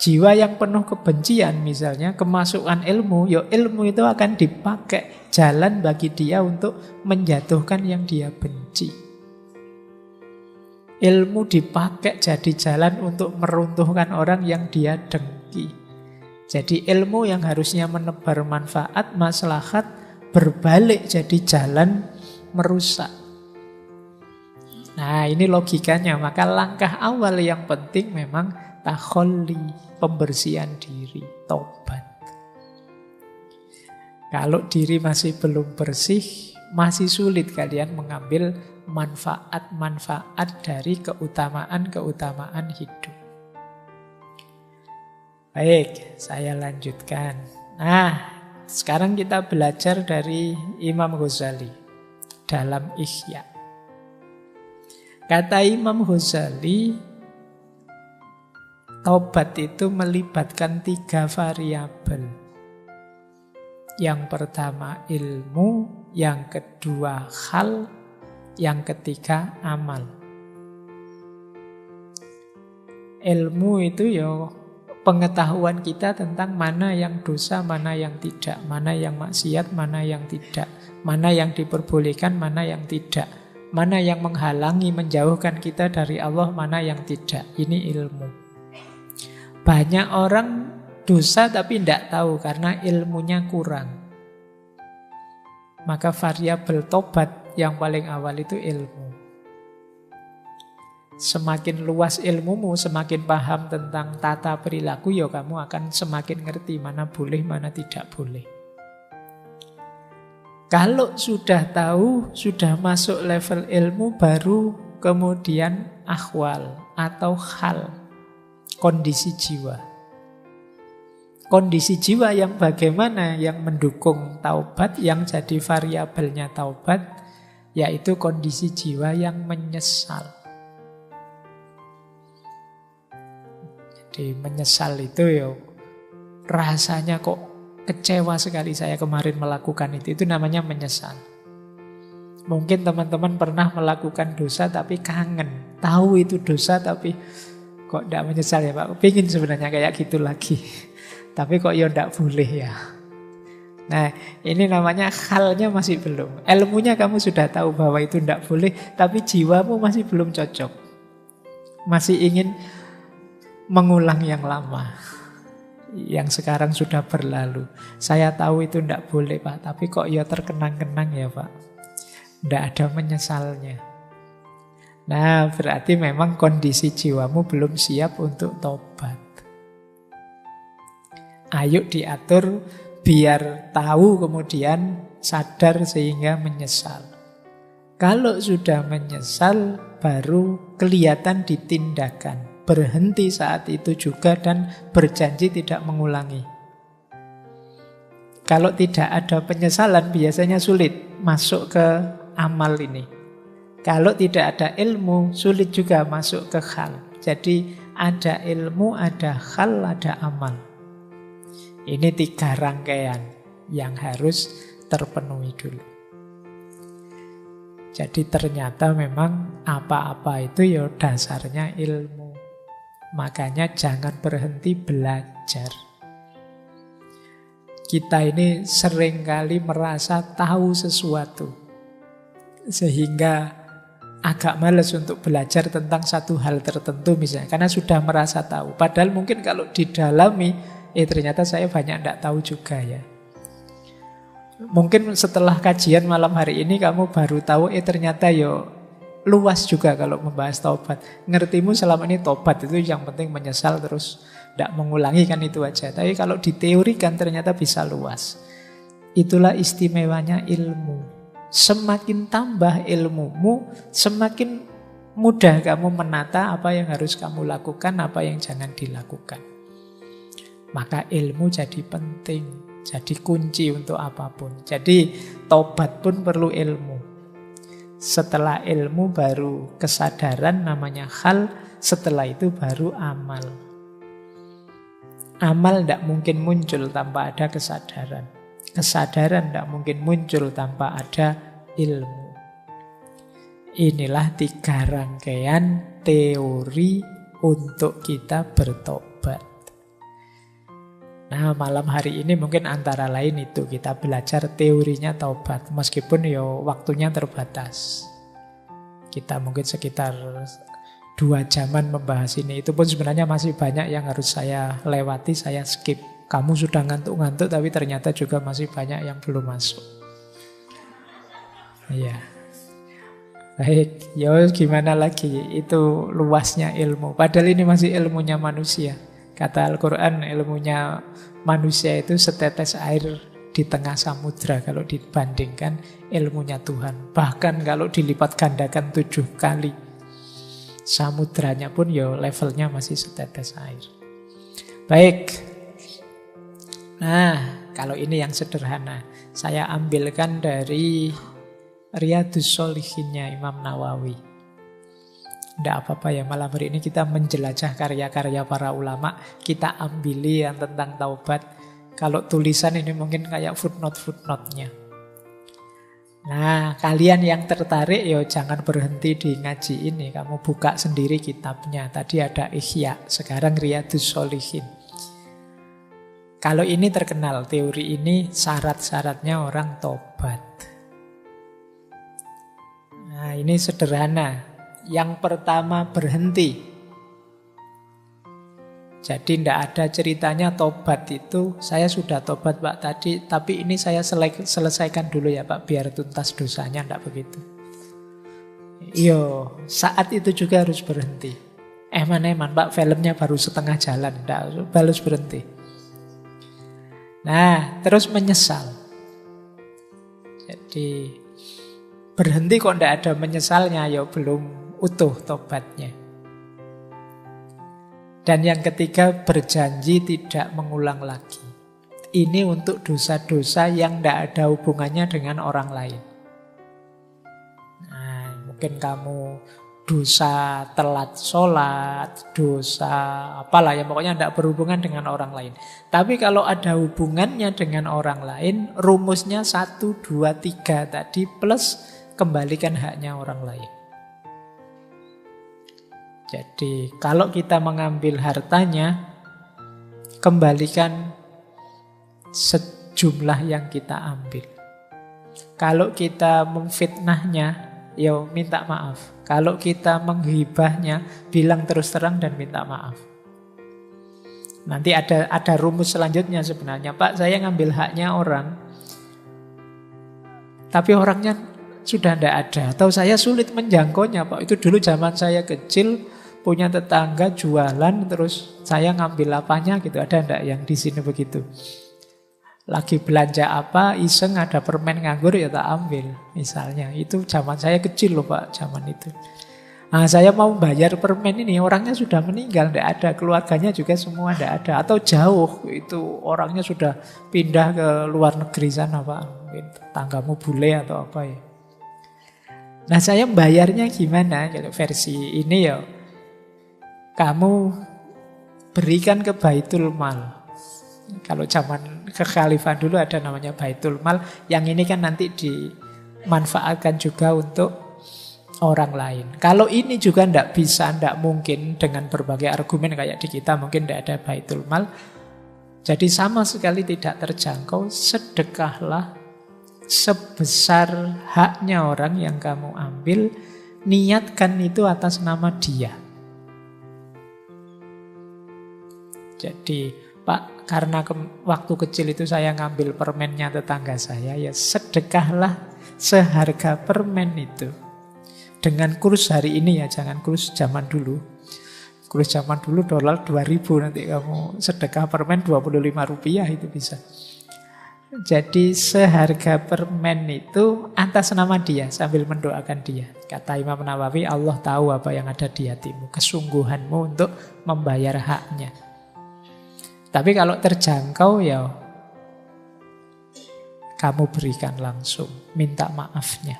Jiwa yang penuh kebencian misalnya, kemasukan ilmu, ya ilmu itu akan dipakai jalan bagi dia untuk menjatuhkan yang dia benci. Ilmu dipakai jadi jalan untuk meruntuhkan orang yang dia dengki. Jadi ilmu yang harusnya menebar manfaat, maslahat, berbalik jadi jalan merusak. Nah, ini logikanya. Maka langkah awal yang penting memang takholli, pembersihan diri, tobat. Kalau diri masih belum bersih, masih sulit kalian mengambil manfaat-manfaat dari keutamaan-keutamaan hidup. Baik, saya lanjutkan. Nah, sekarang kita belajar dari Imam Ghazali dalam Ihya. Kata Imam Ghazali, taubat itu melibatkan 3 variabel. Yang pertama ilmu, yang kedua hal, yang ketiga amal. Ilmu itu ya pengetahuan kita tentang mana yang dosa, mana yang tidak, mana yang maksiat, mana yang tidak, mana yang diperbolehkan, mana yang tidak, mana yang menghalangi, menjauhkan kita dari Allah, mana yang tidak. Ini ilmu. Banyak orang dosa tapi tidak tahu karena ilmunya kurang. Maka variabel tobat yang paling awal itu ilmu. Semakin luas ilmumu, semakin paham tentang tata perilaku, ya kamu akan semakin ngerti mana boleh, mana tidak boleh. Kalau sudah tahu, sudah masuk level ilmu, baru kemudian akhwal atau hal, kondisi jiwa. Kondisi jiwa yang bagaimana yang mendukung taubat, yang jadi variabelnya taubat, yaitu kondisi jiwa yang menyesal. Jadi menyesal itu ya rasanya kok kecewa sekali saya kemarin melakukan itu namanya menyesal. Mungkin teman-teman pernah melakukan dosa tapi kangen, tahu itu dosa tapi kok tidak menyesal ya Pak, pengen sebenarnya kayak gitu lagi. Tapi kok ya tidak boleh ya. Nah, ini namanya halnya masih belum. Ilmunya kamu sudah tahu bahwa itu tidak boleh, tapi jiwamu masih belum cocok. Masih ingin mengulang yang lama, yang sekarang sudah berlalu. Saya tahu itu tidak boleh Pak, tapi kok ya terkenang-kenang ya Pak. Tidak ada menyesalnya. Nah, berarti memang kondisi jiwamu belum siap untuk tobat. Ayo diatur biar tahu kemudian sadar sehingga menyesal. Kalau sudah menyesal baru kelihatan di tindakan. Berhenti saat itu juga dan berjanji tidak mengulangi. Kalau tidak ada penyesalan biasanya sulit masuk ke amal ini. Kalau tidak ada ilmu sulit juga masuk ke hal. Jadi ada ilmu, ada hal, ada amal. Ini 3 rangkaian yang harus terpenuhi dulu. Jadi ternyata memang apa-apa itu ya dasarnya ilmu. Makanya jangan berhenti belajar. Kita ini seringkali merasa tahu sesuatu, sehingga agak males untuk belajar tentang satu hal tertentu misalnya, karena sudah merasa tahu. Padahal mungkin kalau didalami, ternyata saya banyak tidak tahu juga ya. Mungkin setelah kajian malam hari ini kamu baru tahu, ternyata luas juga kalau membahas taubat. Ngertimu selama ini taubat itu yang penting menyesal terus tidak mengulangi, kan itu aja. Tapi kalau diteorikan ternyata bisa luas. Itulah istimewanya ilmu. Semakin tambah ilmumu, semakin mudah kamu menata apa yang harus kamu lakukan, apa yang jangan dilakukan. Maka ilmu jadi penting, jadi kunci untuk apapun. Jadi taubat pun perlu ilmu. Setelah ilmu baru kesadaran, namanya hal. Setelah itu baru amal. Amal tidak mungkin muncul tanpa ada kesadaran. Kesadaran tidak mungkin muncul tanpa ada ilmu. Inilah 3 rangkaian teori untuk kita bertobat. Nah, malam hari ini mungkin antara lain itu kita belajar teorinya taubat, meskipun waktunya terbatas. Kita mungkin sekitar 2 jaman membahas ini. Itu pun sebenarnya masih banyak yang harus saya lewati, saya skip. Kamu sudah ngantuk-ngantuk, tapi ternyata juga masih banyak yang belum masuk. Iya. Baik, gimana lagi? Itu luasnya ilmu. Padahal ini masih ilmunya manusia. Kata Al-Quran, ilmunya manusia itu setetes air di tengah samudra kalau dibandingkan ilmunya Tuhan. Bahkan kalau dilipat gandakan 7 kali, samudranya pun levelnya masih setetes air. Baik. Nah, kalau ini yang sederhana, saya ambilkan dari Riyadhus Shalihinnya Imam Nawawi. Tidak apa-apa ya, malam hari ini kita menjelajah karya-karya para ulama. Kita ambili yang tentang taubat. Kalau tulisan ini mungkin kayak footnote-footnote-nya. Nah, kalian yang tertarik jangan berhenti di ngaji ini. Kamu buka sendiri kitabnya. Tadi ada Ihya, sekarang Riyadhus Shalihin. Kalau ini terkenal, teori ini syarat-syaratnya orang tobat. Nah, ini sederhana. Yang pertama, berhenti. Jadi tidak ada ceritanya tobat itu, saya sudah tobat Pak tadi, tapi ini saya selesaikan dulu ya Pak, biar tuntas dosanya. Tidak begitu. Saat itu juga harus berhenti. Eman-eman Pak, filmnya baru setengah jalan. Tidak, harus berhenti. Nah, terus menyesal. Jadi berhenti kok tidak ada menyesalnya, belum utuh tobatnya. Dan yang ketiga, berjanji tidak mengulang lagi. Ini untuk dosa-dosa yang tidak ada hubungannya dengan orang lain. Nah, mungkin kamu dosa telat sholat, dosa apalah ya, pokoknya tidak berhubungan dengan orang lain. Tapi kalau ada hubungannya dengan orang lain, rumusnya 1, 2, 3 tadi, plus kembalikan haknya orang lain. Jadi kalau kita mengambil hartanya, kembalikan sejumlah yang kita ambil. Kalau kita memfitnahnya, minta maaf. Kalau kita menghibahnya, bilang terus terang dan minta maaf. Nanti ada rumus selanjutnya sebenarnya. Pak, saya ngambil haknya orang, tapi orangnya sudah tidak ada. Atau saya sulit menjangkaunya Pak. Itu dulu zaman saya kecil, punya tetangga jualan, terus saya ngambil apanya gitu. Ada enggak yang di sini begitu? Lagi belanja apa, iseng ada permen nganggur, tak ambil. Misalnya, itu zaman saya kecil loh Pak, zaman itu. Nah, saya mau bayar permen ini, orangnya sudah meninggal, enggak ada. Keluarganya juga semua enggak ada. Atau jauh, itu orangnya sudah pindah ke luar negeri sana Pak. Mungkin tetanggamu bule atau apa ya. Nah, saya bayarnya gimana? Kalau versi ini kamu berikan ke Baitul Mal. Kalau zaman kekhalifahan dulu ada namanya Baitul Mal. Yang ini kan nanti dimanfaatkan juga untuk orang lain. Kalau ini juga tidak bisa, tidak mungkin dengan berbagai argumen kayak di kita, mungkin tidak ada Baitul Mal. Jadi sama sekali tidak terjangkau, sedekahlah sebesar haknya orang yang kamu ambil, niatkan itu atas nama dia. Jadi, Pak, karena waktu kecil itu saya ngambil permennya tetangga saya, ya sedekahlah seharga permen itu. Dengan kurs hari ini ya, jangan kurs zaman dulu. Kurs zaman dulu dolar 2000, nanti kamu sedekah permen 25 rupiah itu bisa. Jadi seharga permen itu atas nama dia, sambil mendoakan dia. Kata Imam Nawawi, Allah tahu apa yang ada di hatimu, kesungguhanmu untuk membayar haknya. Tapi kalau terjangkau ya kamu berikan langsung, minta maafnya.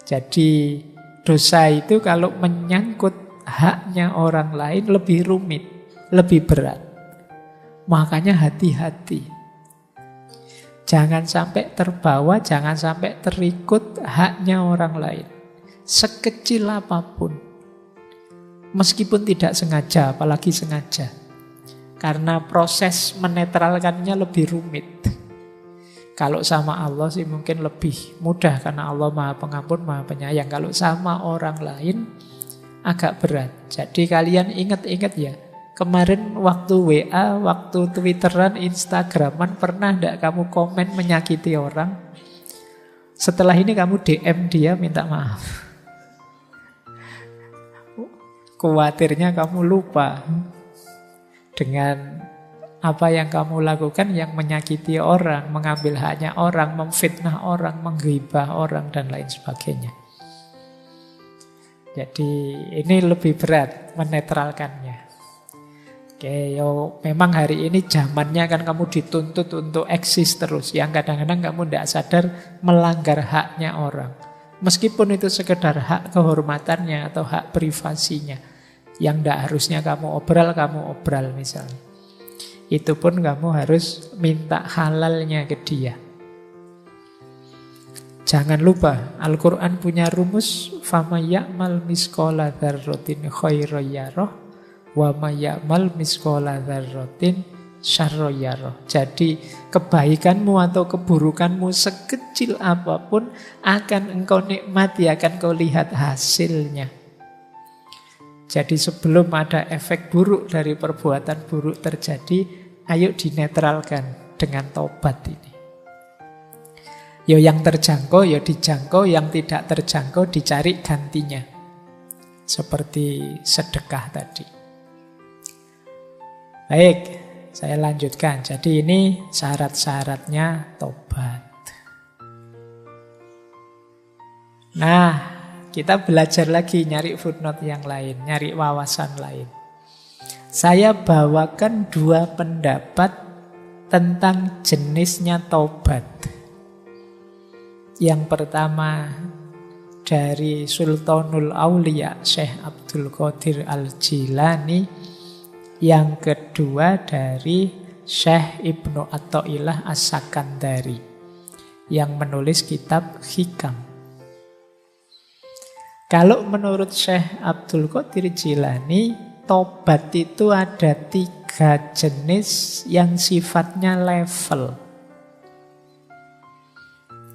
Jadi dosa itu kalau menyangkut haknya orang lain lebih rumit, lebih berat. Makanya hati-hati. Jangan sampai terbawa, jangan sampai terikut haknya orang lain. Sekecil apapun. Meskipun tidak sengaja, apalagi sengaja. Karena proses menetralkannya lebih rumit. Kalau sama Allah sih mungkin lebih mudah, karena Allah Maha Pengampun, Maha Penyayang. Kalau sama orang lain agak berat. Jadi kalian ingat-ingat ya, kemarin waktu WA, waktu Twitteran, Instagraman, pernah enggak kamu komen menyakiti orang? Setelah ini kamu DM dia minta maaf. Khawatirnya kamu lupa dengan apa yang kamu lakukan yang menyakiti orang, mengambil haknya orang, memfitnah orang, menggibah orang, dan lain sebagainya. Jadi ini lebih berat menetralkannya. Oke, yo memang hari ini zamannya kan kamu dituntut untuk eksis terus. Yang kadang-kadang kamu tidak sadar melanggar haknya orang. Meskipun itu sekedar hak kehormatannya atau hak privasinya. Yang tidak harusnya kamu obral misalnya. Itu pun kamu harus minta halalnya ke dia. Jangan lupa, Al-Quran punya rumus, فَمَنْ يَعْمَلْ مِثْقَالَ ذَرَّةٍ خَيْرًا يَرَهُ وَمَنْ يَعْمَلْ مِثْقَالَ ذَرَّةٍ شَرًّا يَرَهُ. Jadi kebaikanmu atau keburukanmu sekecil apapun akan engkau nikmati, akan kau lihat hasilnya. Jadi sebelum ada efek buruk dari perbuatan buruk terjadi, ayo dinetralkan dengan tobat ini. Ya yang terjangkau, ya dijangkau, yang tidak terjangkau dicari gantinya. Seperti sedekah tadi. Baik, saya lanjutkan. Jadi ini syarat-syaratnya tobat. Nah, kita belajar lagi nyari footnote yang lain, nyari wawasan lain. Saya bawakan 2 pendapat tentang jenisnya taubat. Yang pertama dari Sultanul Aulia Syekh Abdul Qadir Al-Jilani. Yang kedua dari Syekh Ibnu Athaillah As-Sakandari yang menulis kitab Hikam. Kalau menurut Syekh Abdul Qadir Jilani, tobat itu ada 3 jenis yang sifatnya level.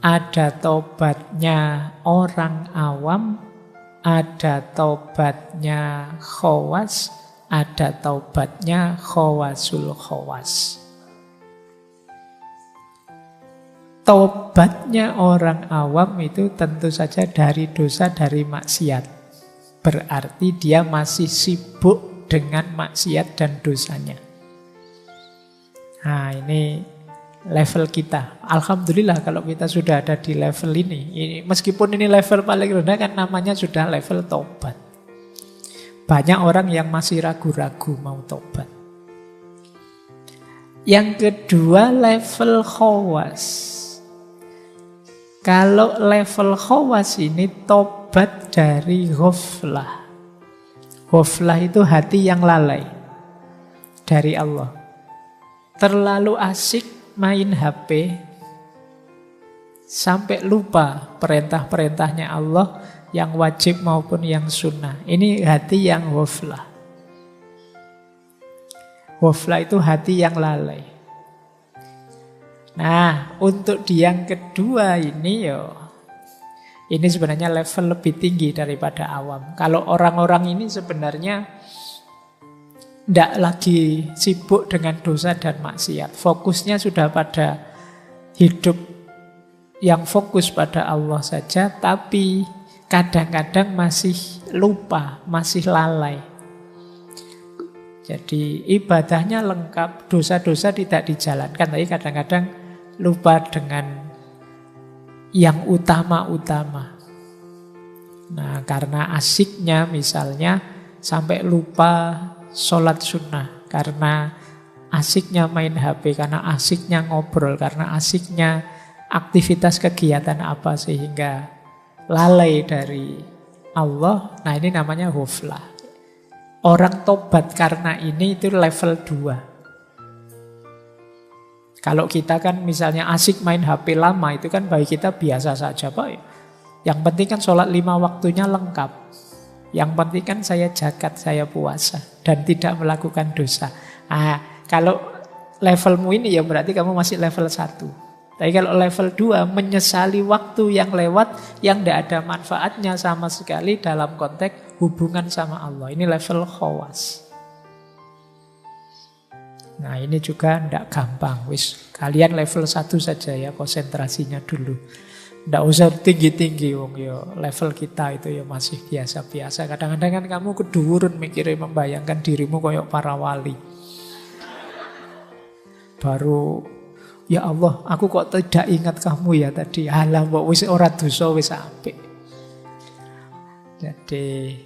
Ada tobatnya orang awam, ada tobatnya khawas, ada tobatnya khawasul khawas. Tobatnya orang awam itu tentu saja dari dosa, dari maksiat. Berarti dia masih sibuk dengan maksiat dan dosanya. Nah, ini level kita. Alhamdulillah kalau kita sudah ada di level ini. Meskipun ini level paling rendah kan namanya sudah level tobat. Banyak orang yang masih ragu-ragu mau tobat. Yang kedua level khawas. Kalau level khawas ini tobat dari ghaflah. Ghaflah itu hati yang lalai dari Allah. Terlalu asik main HP sampai lupa perintah-perintahnya Allah yang wajib maupun yang sunnah. Ini hati yang ghaflah. Ghaflah itu hati yang lalai. Nah, untuk di yang kedua ini ini sebenarnya level lebih tinggi daripada awam. Kalau orang-orang ini sebenarnya tidak lagi sibuk dengan dosa dan maksiat. Fokusnya sudah pada hidup yang fokus pada Allah saja, tapi kadang-kadang masih lupa, masih lalai. Jadi ibadahnya lengkap, dosa-dosa tidak dijalankan, tapi kadang-kadang lupa dengan yang utama-utama. Nah, karena asiknya misalnya sampai lupa sholat sunnah, karena asiknya main HP, karena asiknya ngobrol, karena asiknya aktivitas kegiatan apa, sehingga lalai dari Allah. Nah, ini namanya ghaflah. Orang tobat karena ini itu level 2. Kalau kita kan misalnya asik main HP lama, itu kan bagi kita biasa saja, Pak. Yang penting kan sholat 5 waktunya lengkap. Yang penting kan saya zakat, saya puasa, dan tidak melakukan dosa. Kalau levelmu ini ya berarti kamu masih level 1. Tapi kalau level 2, menyesali waktu yang lewat, yang tidak ada manfaatnya sama sekali dalam konteks hubungan sama Allah. Ini level khawas. Nah, ini juga tidak gampang. Kalian level 1 saja ya, konsentrasinya dulu. Tidak usah tinggi-tinggi, level kita itu ya masih biasa-biasa. Kadang-kadang kan kamu keduren mikirnya, membayangkan dirimu kayak para wali. Baru, ya Allah, aku kok tidak ingat kamu ya tadi. Alah, mbok wis ora dosa wis apik. Jadi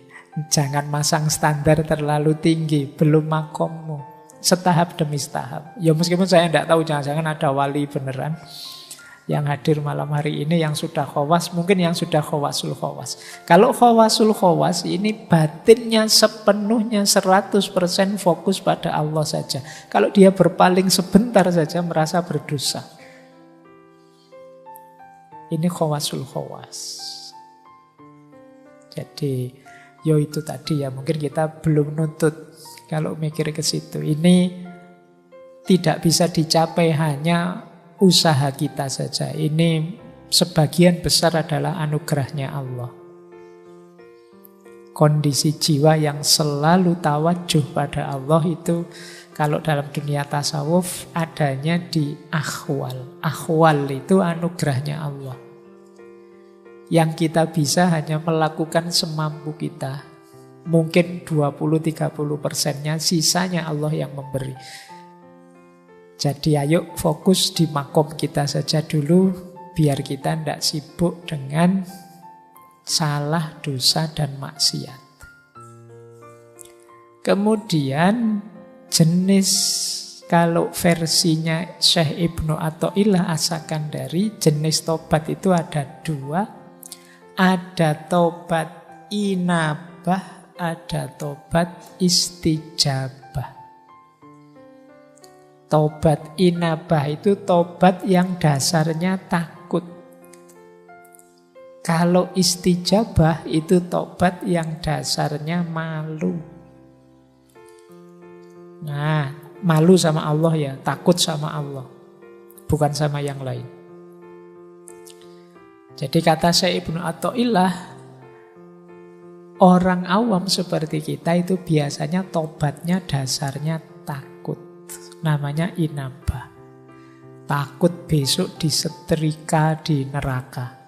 jangan masang standar terlalu tinggi, belum makommu. Setahap demi setahap. Ya meskipun saya tidak tahu, jangan-jangan ada wali beneran yang hadir malam hari ini yang sudah khawas, mungkin yang sudah khawasul khawas. Kalau khawasul khawas ini batinnya sepenuhnya 100% fokus pada Allah saja. Kalau dia berpaling sebentar saja merasa berdosa. Ini khawasul khawas. Jadi itu tadi ya, mungkin kita belum nuntut kalau mikir ke situ. Ini tidak bisa dicapai hanya usaha kita saja. Ini sebagian besar adalah anugerahnya Allah. Kondisi jiwa yang selalu tawajuh pada Allah itu kalau dalam dunia tasawuf adanya di akhwal. Akhwal itu anugerahnya Allah. Yang kita bisa hanya melakukan semampu kita. Mungkin 20-30%-nya, sisanya Allah yang memberi. Jadi ayo fokus di makom kita saja dulu, biar kita tidak sibuk dengan salah, dosa, dan maksiat. Kemudian jenis, kalau versinya Syekh Ibnu Athaillah As-Sakandari, jenis tobat itu ada 2. Ada tobat inabah, ada tobat istijabah. Tobat inabah itu tobat yang dasarnya takut. Kalau istijabah itu tobat yang dasarnya malu. Nah, malu sama Allah ya, takut sama Allah, bukan sama yang lain. Jadi kata Syekh Ibnu Athaillah, orang awam seperti kita itu biasanya tobatnya dasarnya takut. Namanya inabah. Takut besok disetrika di neraka.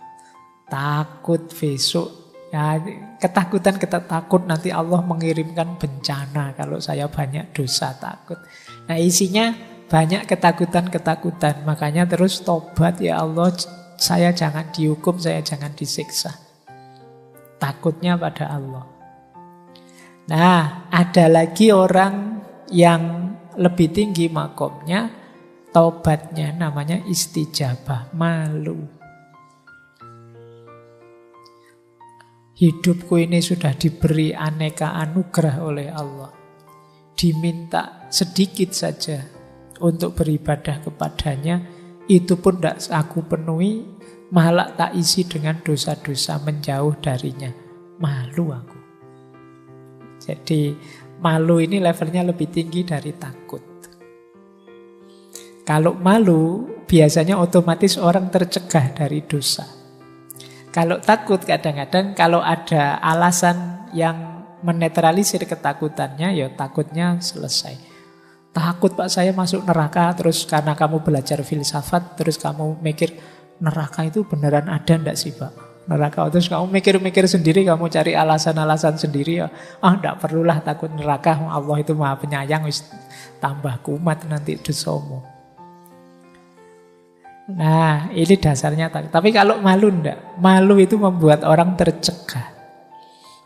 Takut besok, ya, ketakutan kita takut nanti Allah mengirimkan bencana kalau saya banyak dosa, takut. Nah, isinya banyak ketakutan-ketakutan. Makanya terus tobat, ya Allah, saya jangan dihukum, saya jangan disiksa. Takutnya pada Allah. Nah, ada lagi orang yang lebih tinggi makomnya, tobatnya namanya istijabah, malu. Hidupku ini sudah diberi aneka anugerah oleh Allah. Diminta sedikit saja untuk beribadah kepadanya, itu pun tidak aku penuhi, malah tak isi dengan dosa-dosa, menjauh darinya. Malu aku. Jadi Malu ini levelnya lebih tinggi dari takut. Kalau malu, biasanya otomatis orang tercegah dari dosa. Kalau takut, kadang-kadang kalau ada alasan yang menetralisir ketakutannya, ya takutnya selesai. Takut Pak saya masuk neraka, terus karena kamu belajar filsafat, terus kamu mikir, neraka itu beneran ada enggak sih Pak? Neraka, terus kamu mikir-mikir sendiri, kamu cari alasan-alasan sendiri, ya enggak perlulah takut neraka, Allah itu maha penyayang, wis tambah kumat nanti dosamu. Nah, ini dasarnya takut. Tapi kalau malu enggak? Malu itu membuat orang tercegah.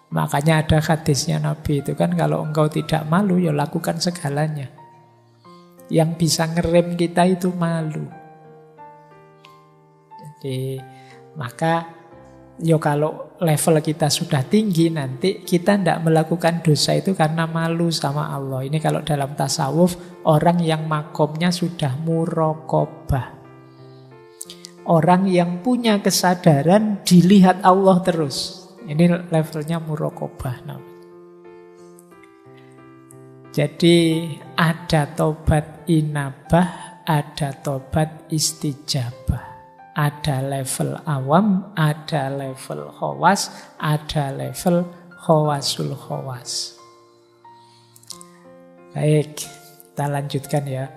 Makanya ada hadisnya Nabi itu kan, kalau engkau tidak malu, ya lakukan segalanya. Yang bisa ngerem kita itu malu. Jadi, maka ya kalau level kita sudah tinggi, nanti kita tidak melakukan dosa itu karena malu sama Allah. Ini kalau dalam tasawuf, orang yang makomnya sudah muraqabah. Orang yang punya kesadaran dilihat Allah terus. Ini levelnya muraqabah. Jadi ada tobat inabah, ada tobat istijabah. Ada level awam, ada level khawas, ada level khawasul khawas. Baik, kita lanjutkan ya.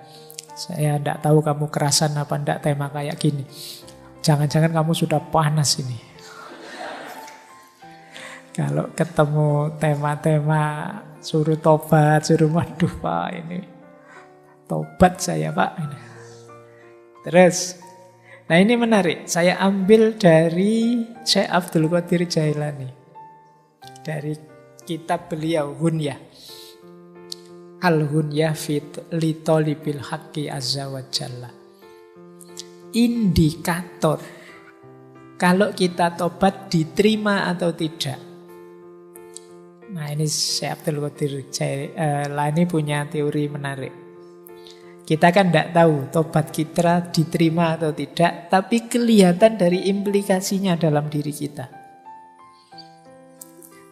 Saya tidak tahu kamu kerasan apa tidak tema kayak gini. Jangan-jangan kamu sudah panas ini. Kalau ketemu tema-tema suruh tobat, suruh waduh Pak ini. Tobat saya Pak. Terus, nah ini menarik. Saya ambil dari Syekh Abdul Qadir Jailani. Dari kitab beliau, Hunyah. Al-Hunyah fit li tolibil haqqi azza wa jalla. Indikator kalau kita tobat diterima atau tidak. Nah ini Syekh Abdul Qadir Jailani punya teori menarik. Kita kan tidak tahu tobat kita diterima atau tidak, tapi kelihatan dari implikasinya dalam diri kita.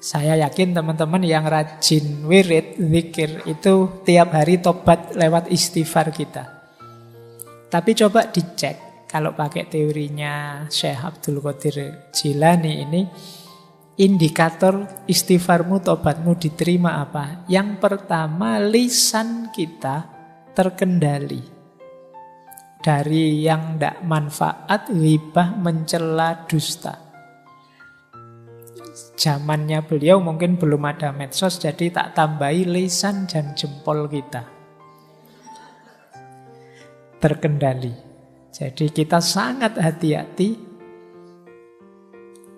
Saya yakin teman-teman yang rajin wirid, zikir itu tiap hari tobat lewat istighfar kita. Tapi coba dicek, kalau pakai teorinya Syekh Abdul Qadir Jailani ini, indikator istighfarmu, tobatmu diterima apa? Yang pertama, lisan kita terkendali. Dari yang tidak manfaat, ghibah, mencela, dusta. Zamannya beliau mungkin belum ada medsos, jadi tak tambahi lisan dan jempol kita terkendali. Jadi kita sangat hati-hati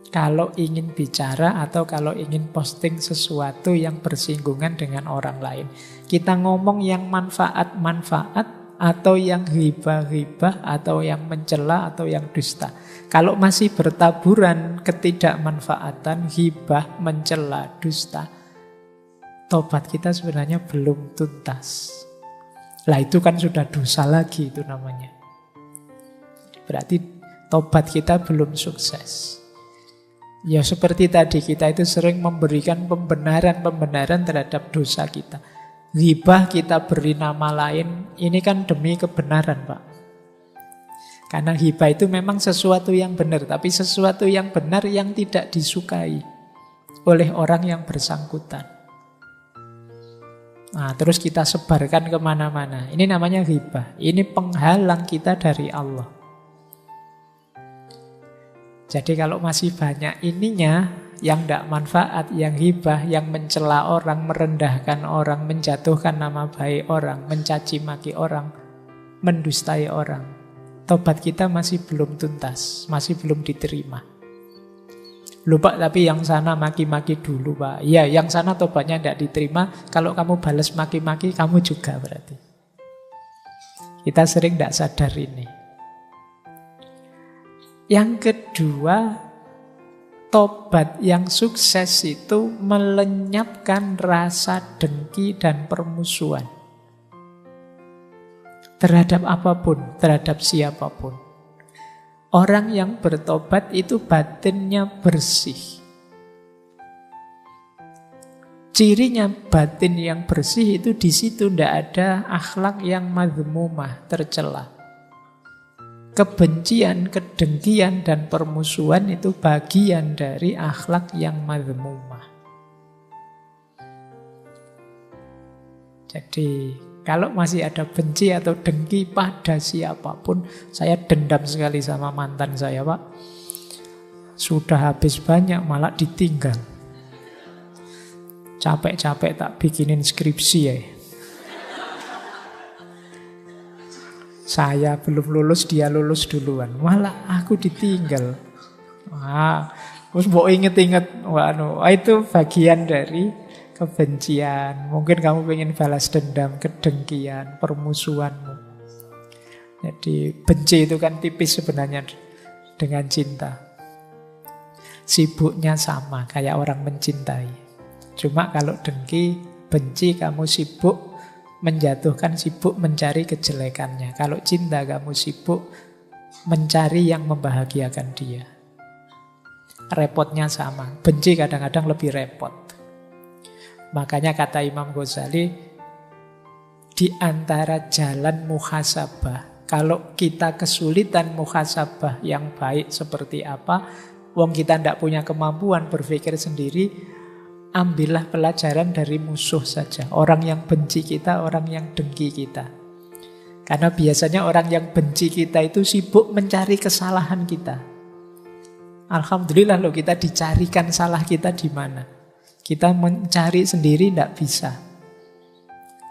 kalau ingin bicara atau kalau ingin posting sesuatu yang bersinggungan dengan orang lain. Kita ngomong yang manfaat-manfaat atau yang ghibah-ghibah atau yang mencela atau yang dusta. Kalau masih bertaburan ketidakmanfaatan, ghibah, mencela, dusta, tobat kita sebenarnya belum tuntas. Lah itu kan sudah dosa lagi itu namanya. Berarti tobat kita belum sukses. Ya seperti tadi, kita itu sering memberikan pembenaran-pembenaran terhadap dosa kita. Ghibah kita beri nama lain, ini kan demi kebenaran Pak. Karena ghibah itu memang sesuatu yang benar, tapi sesuatu yang benar yang tidak disukai oleh orang yang bersangkutan. Nah, terus kita sebarkan kemana-mana. Ini namanya ghibah. Ini penghalang kita dari Allah. Jadi kalau masih banyak ininya, yang tidak manfaat, yang hibah, yang mencela orang, merendahkan orang, menjatuhkan nama baik orang, mencaci maki orang, mendustai orang, tobat kita masih belum tuntas, masih belum diterima. Lupa tapi yang sana maki-maki dulu Pak. Ya, yang sana tobatnya tidak diterima. Kalau kamu balas maki-maki, kamu juga berarti. Kita sering tidak sadar ini. Yang kedua, tobat yang sukses itu melenyapkan rasa dengki dan permusuhan terhadap apapun, terhadap siapapun. Orang yang bertobat itu batinnya bersih. Cirinya batin yang bersih itu di situ tidak ada akhlak yang madhmumah, tercela. Kebencian, kedengkian, dan permusuhan itu bagian dari akhlak yang madhmumah. Jadi kalau masih ada benci atau dengki pada siapapun, saya dendam sekali sama mantan saya, Pak. Sudah habis banyak malah ditinggal. Capek-capek tak bikinin skripsi ya. Saya belum lulus, dia lulus duluan. Malah aku ditinggal. Terus mau inget-inget, itu bagian dari kebencian. Mungkin kamu pengen balas dendam, kedengkian, permusuhanmu. Jadi benci itu kan tipis sebenarnya dengan cinta. Sibuknya sama, kayak orang mencintai. Cuma kalau dengki, benci, kamu sibuk menjatuhkan, sibuk mencari kejelekannya. Kalau cinta, kamu sibuk mencari yang membahagiakan dia. Repotnya sama. Benci kadang-kadang lebih repot. Makanya kata Imam Ghazali, di antara jalan muhasabah, kalau kita kesulitan muhasabah yang baik seperti apa, wong kita tidak punya kemampuan berpikir sendiri, ambillah pelajaran dari musuh saja. Orang yang benci kita, orang yang dengki kita. Karena biasanya orang yang benci kita itu sibuk mencari kesalahan kita. Alhamdulillah loh, kita dicarikan salah kita di mana. Kita mencari sendiri tidak bisa.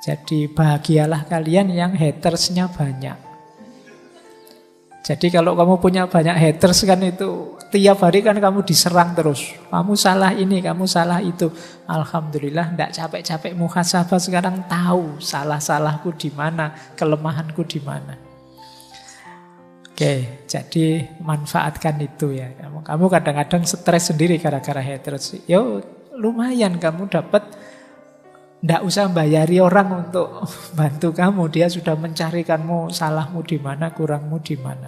Jadi bahagialah kalian yang hatersnya banyak. Jadi kalau kamu punya banyak haters kan itu tiap hari kan kamu diserang terus. Kamu salah ini, kamu salah itu. Alhamdulillah tidak capek-capek muhasabah, sekarang tahu salah-salahku di mana, kelemahanku di mana. Oke, jadi manfaatkan itu ya. Kamu kadang-kadang stres sendiri gara-gara haters. Yo lumayan kamu dapat. Tidak usah bayari orang untuk bantu kamu. Dia sudah mencarikanmu salahmu di mana, kurangmu di mana.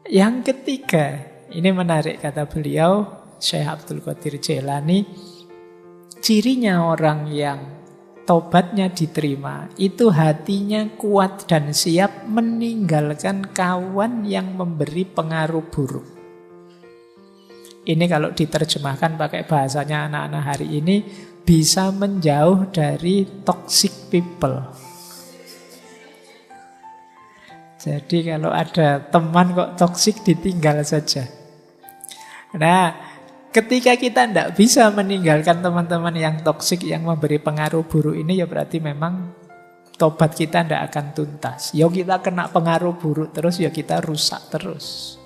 Yang ketiga, ini menarik kata beliau, Syekh Abdul Qadir Jailani, cirinya orang yang tobatnya diterima, itu hatinya kuat dan siap meninggalkan kawan yang memberi pengaruh buruk. Ini kalau diterjemahkan pakai bahasanya anak-anak hari ini, bisa menjauh dari toxic people. Jadi kalau ada teman kok toxic, ditinggal saja. Nah, ketika kita tidak bisa meninggalkan teman-teman yang toksik, yang memberi pengaruh buruk ini, ya berarti memang tobat kita tidak akan tuntas. Ya kita kena pengaruh buruk terus, ya kita rusak terus.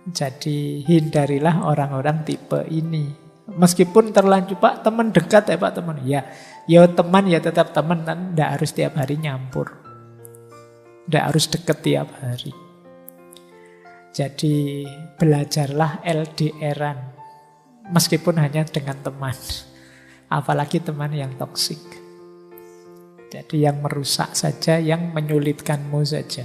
Jadi hindarilah orang-orang tipe ini. Meskipun terlanjur, Pak, teman dekat ya Pak, teman. Ya teman ya tetap teman, kan tidak harus tiap hari nyampur. Tidak harus deket tiap hari. Jadi belajarlah LDR-an, meskipun hanya dengan teman. Apalagi teman yang toksik. Jadi yang merusak saja, yang menyulitkanmu saja.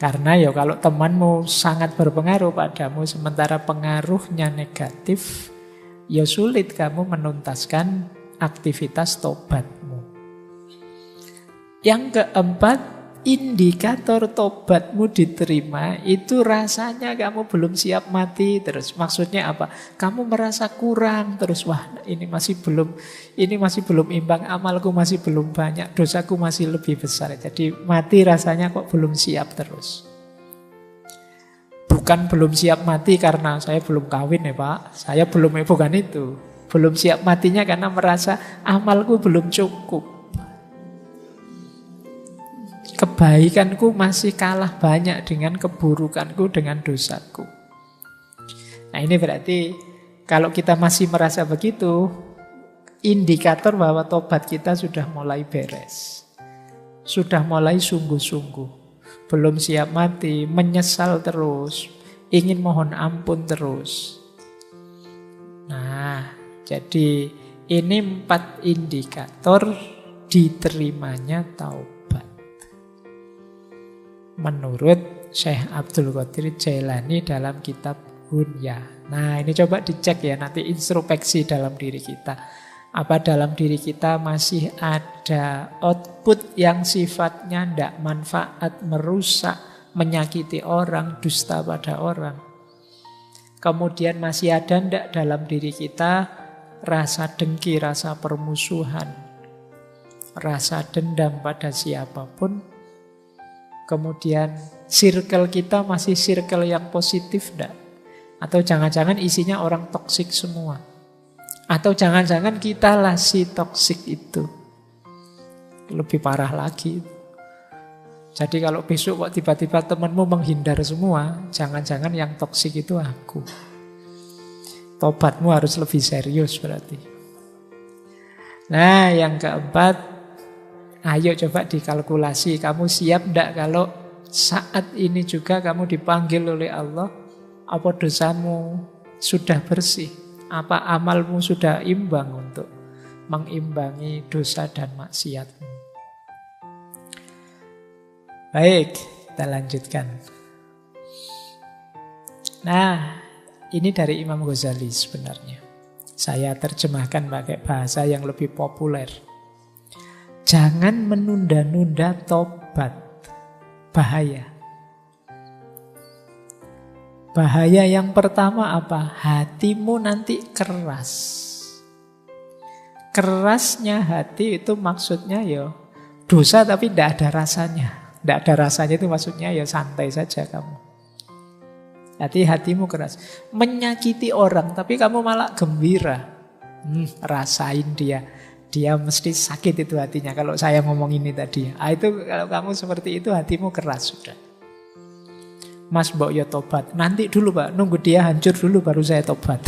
Karena ya kalau temanmu sangat berpengaruh padamu, sementara pengaruhnya negatif, ya sulit kamu menuntaskan aktivitas tobatmu. Yang keempat, indikator tobatmu diterima itu rasanya kamu belum siap mati terus. Maksudnya apa? Kamu merasa kurang terus. Wah, ini masih belum imbang, amalku masih belum banyak, dosaku masih lebih besar. Jadi mati rasanya kok belum siap terus. Bukan belum siap mati karena saya belum kawin ya Pak. Saya belum, bukan itu. Belum siap matinya karena merasa amalku belum cukup. Kebaikanku masih kalah banyak dengan keburukanku, dengan dosaku. Nah ini berarti kalau kita masih merasa begitu, indikator bahwa tobat kita sudah mulai beres. Sudah mulai sungguh-sungguh. Belum siap mati, menyesal terus, ingin mohon ampun terus. Nah, jadi ini 4 indikator diterimanya taubat. Menurut Syekh Abdul Qadir Jailani dalam kitab Hunya. Nah, ini coba dicek ya, nanti introspeksi dalam diri kita. Apa dalam diri kita masih ada output yang sifatnya tidak manfaat, merusak, menyakiti orang, dusta pada orang. Kemudian masih ada tidak dalam diri kita rasa dengki, rasa permusuhan, rasa dendam pada siapapun. Kemudian circle kita masih circle yang positif tidak? Atau jangan-jangan isinya orang toksik semua? Atau jangan-jangan kita lah si toksik itu? Lebih parah lagi. Jadi kalau besok kok tiba-tiba temanmu menghindar semua, jangan-jangan yang toksik itu aku. Tobatmu harus lebih serius berarti. Nah, yang keempat, ayo coba dikalkulasi. Kamu siap enggak kalau saat ini juga kamu dipanggil oleh Allah? Apa dosamu sudah bersih? Apa amalmu sudah imbang untuk mengimbangi dosa dan maksiatmu? Baik, kita lanjutkan. Nah, ini dari Imam Ghazali sebenarnya. Saya terjemahkan pakai bahasa yang lebih populer. Jangan menunda-nunda tobat. Bahaya. Bahaya yang pertama apa? Hatimu nanti keras. Kerasnya hati itu maksudnya ya dosa tapi tidak ada rasanya. Tidak ada rasanya itu maksudnya ya santai saja kamu. Jadi hatimu keras. Menyakiti orang tapi kamu malah gembira. Rasain dia. Dia mesti sakit itu hatinya kalau saya ngomong ini tadi. Itu kalau kamu seperti itu hatimu keras sudah. Mas mbok ya tobat. Nanti dulu Pak, nunggu dia hancur dulu baru saya tobat.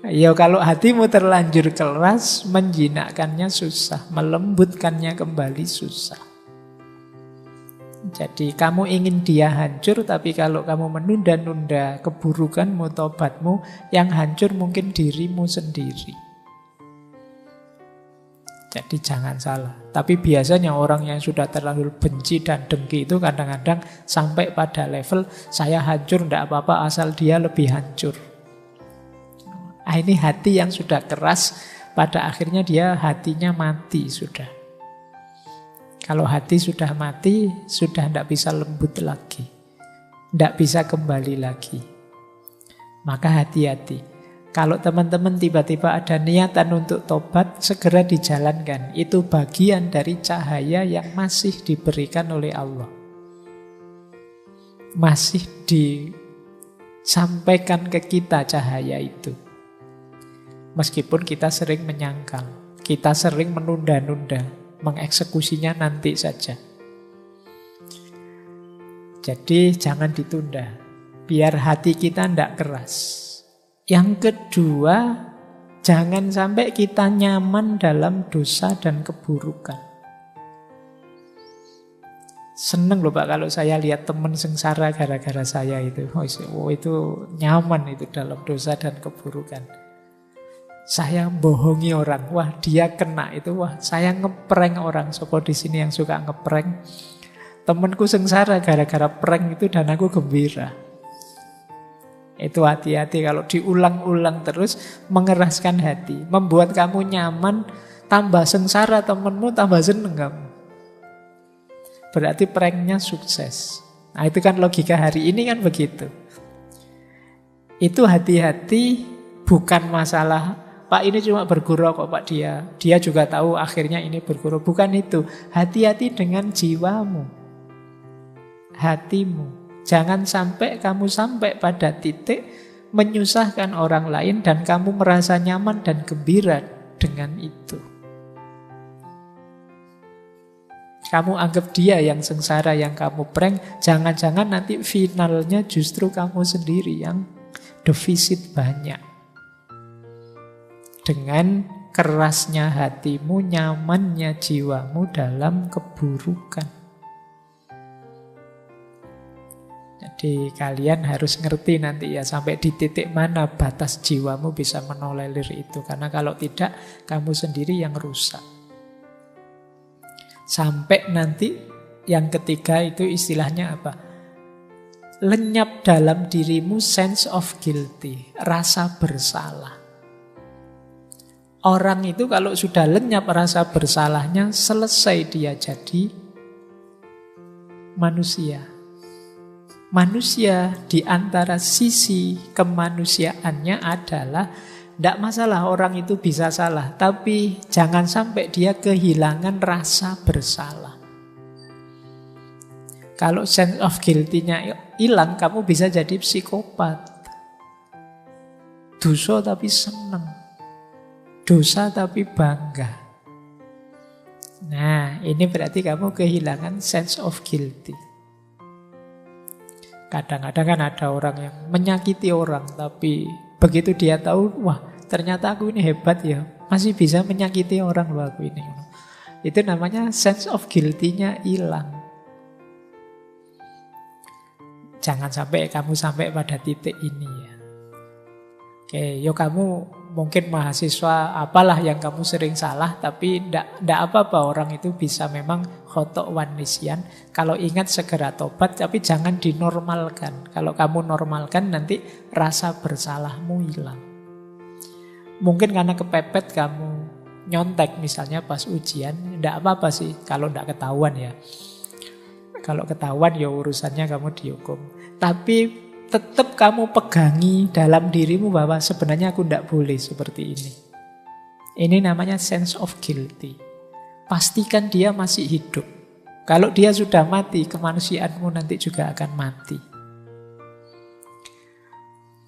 Ya kalau hatimu terlanjur keras, menjinakkannya susah, melembutkannya kembali susah. Jadi kamu ingin dia hancur, tapi kalau kamu menunda-nunda keburukanmu, tobatmu, yang hancur mungkin dirimu sendiri. Jadi jangan salah. Tapi biasanya orang yang sudah terlalu benci dan dengki itu kadang-kadang sampai pada level saya hancur tidak apa-apa asal dia lebih hancur. Ini hati yang sudah keras, pada akhirnya dia hatinya mati sudah. Kalau hati sudah mati, sudah tidak bisa lembut lagi. Tidak bisa kembali lagi. Maka hati-hati. Kalau teman-teman tiba-tiba ada niatan untuk tobat, segera dijalankan. Itu bagian dari cahaya yang masih diberikan oleh Allah. Masih disampaikan ke kita cahaya itu. Meskipun kita sering menyangkal, kita sering menunda-nunda, mengeksekusinya nanti saja. Jadi jangan ditunda, biar hati kita tidak keras. Yang kedua, jangan sampai kita nyaman dalam dosa dan keburukan. Seneng loh Pak kalau saya lihat teman sengsara gara-gara saya itu. Oh itu nyaman itu dalam dosa dan keburukan. Saya bohongi orang, wah dia kena itu, wah saya ngeprank orang. Sopo di sini yang suka ngeprank. Temanku sengsara gara-gara prank itu dan aku gembira. Itu hati-hati kalau diulang-ulang terus, mengeraskan hati, membuat kamu nyaman, tambah sengsara temenmu, tambah seneng kamu. Berarti pranknya sukses. Nah itu kan logika hari ini kan begitu. Itu hati-hati, bukan masalah Pak ini cuma bergurau kok Pak dia juga tahu akhirnya ini bergurau. Bukan itu, hati-hati dengan jiwamu, hatimu. Jangan sampai kamu sampai pada titik menyusahkan orang lain dan kamu merasa nyaman dan gembira dengan itu. Kamu anggap dia yang sengsara, yang kamu prank, jangan-jangan nanti finalnya justru kamu sendiri yang defisit banyak. Dengan kerasnya hatimu, nyamannya jiwamu dalam keburukan. Jadi kalian harus ngerti nanti ya sampai di titik mana batas jiwamu bisa menolerir itu. Karena kalau tidak, kamu sendiri yang rusak. Sampai nanti yang ketiga itu istilahnya apa? lenyap dalam dirimu sense of guilty, rasa bersalah. Orang itu kalau sudah lenyap rasa bersalahnya, selesai dia jadi manusia. Manusia di antara sisi kemanusiaannya adalah tidak masalah orang itu bisa salah, tapi jangan sampai dia kehilangan rasa bersalah. Kalau sense of guilty-nya hilang, kamu bisa jadi psikopat. Dosa tapi seneng, dosa tapi bangga. Nah, ini berarti kamu kehilangan sense of guilty. Kadang-kadang kan ada orang yang menyakiti orang, tapi begitu dia tahu, wah ternyata aku ini hebat ya, masih bisa menyakiti orang loh aku ini. Itu namanya sense of guilty-nya hilang. Jangan sampai kamu sampai pada titik ini ya. Oke, yo kamu mungkin mahasiswa apalah yang kamu sering salah, tapi ndak apa-apa, orang itu bisa memang khotok wan nisyan. Kalau ingat segera tobat, tapi jangan dinormalkan. Kalau kamu normalkan nanti rasa bersalahmu hilang. Mungkin karena kepepet kamu nyontek misalnya pas ujian, ndak apa-apa sih kalau ndak ketahuan ya. Kalau ketahuan ya urusannya kamu dihukum. Tapi tetap kamu pegangi dalam dirimu bahwa sebenarnya aku tidak boleh seperti ini. Ini namanya sense of guilty. Pastikan dia masih hidup. Kalau dia sudah mati, kemanusiaanmu nanti juga akan mati.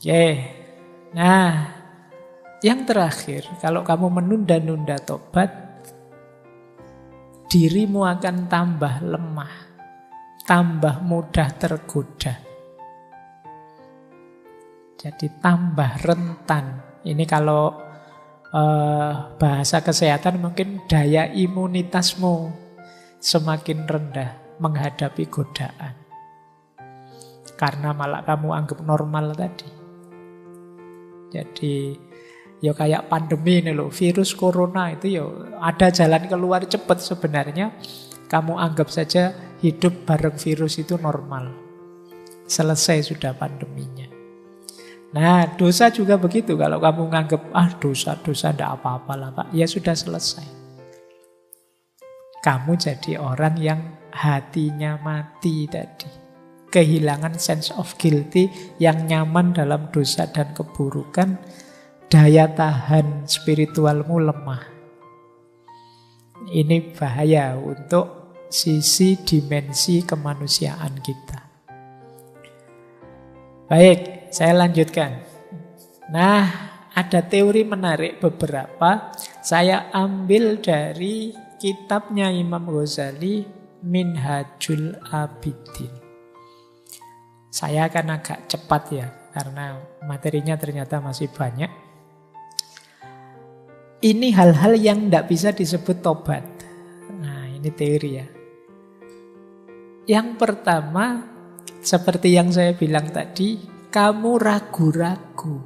Oke. Nah, yang terakhir, kalau kamu menunda-nunda tobat, dirimu akan tambah lemah, tambah mudah tergoda. Jadi tambah rentan. Ini kalau bahasa kesehatan mungkin daya imunitasmu semakin rendah menghadapi godaan. Karena malah kamu anggap normal tadi. Jadi ya kayak pandemi ini loh, virus corona itu ya ada jalan keluar cepat sebenarnya. Kamu anggap saja hidup bareng virus itu normal. Selesai sudah pandeminya. Nah, dosa juga begitu. Kalau kamu nganggap, dosa tidak apa-apa lah Pak, ya sudah selesai. Kamu jadi orang yang hatinya mati tadi. Kehilangan sense of guilty, yang nyaman dalam dosa dan keburukan. Daya tahan spiritualmu lemah. Ini bahaya untuk sisi dimensi kemanusiaan kita. Baik, saya lanjutkan. Nah, ada teori menarik beberapa. Saya ambil dari kitabnya Imam Ghazali, Minhajul Abidin. Saya akan agak cepat ya, karena materinya ternyata masih banyak. Ini hal-hal yang tidak bisa disebut tobat. Nah, ini teori ya. Yang pertama, seperti yang saya bilang tadi, kamu ragu-ragu,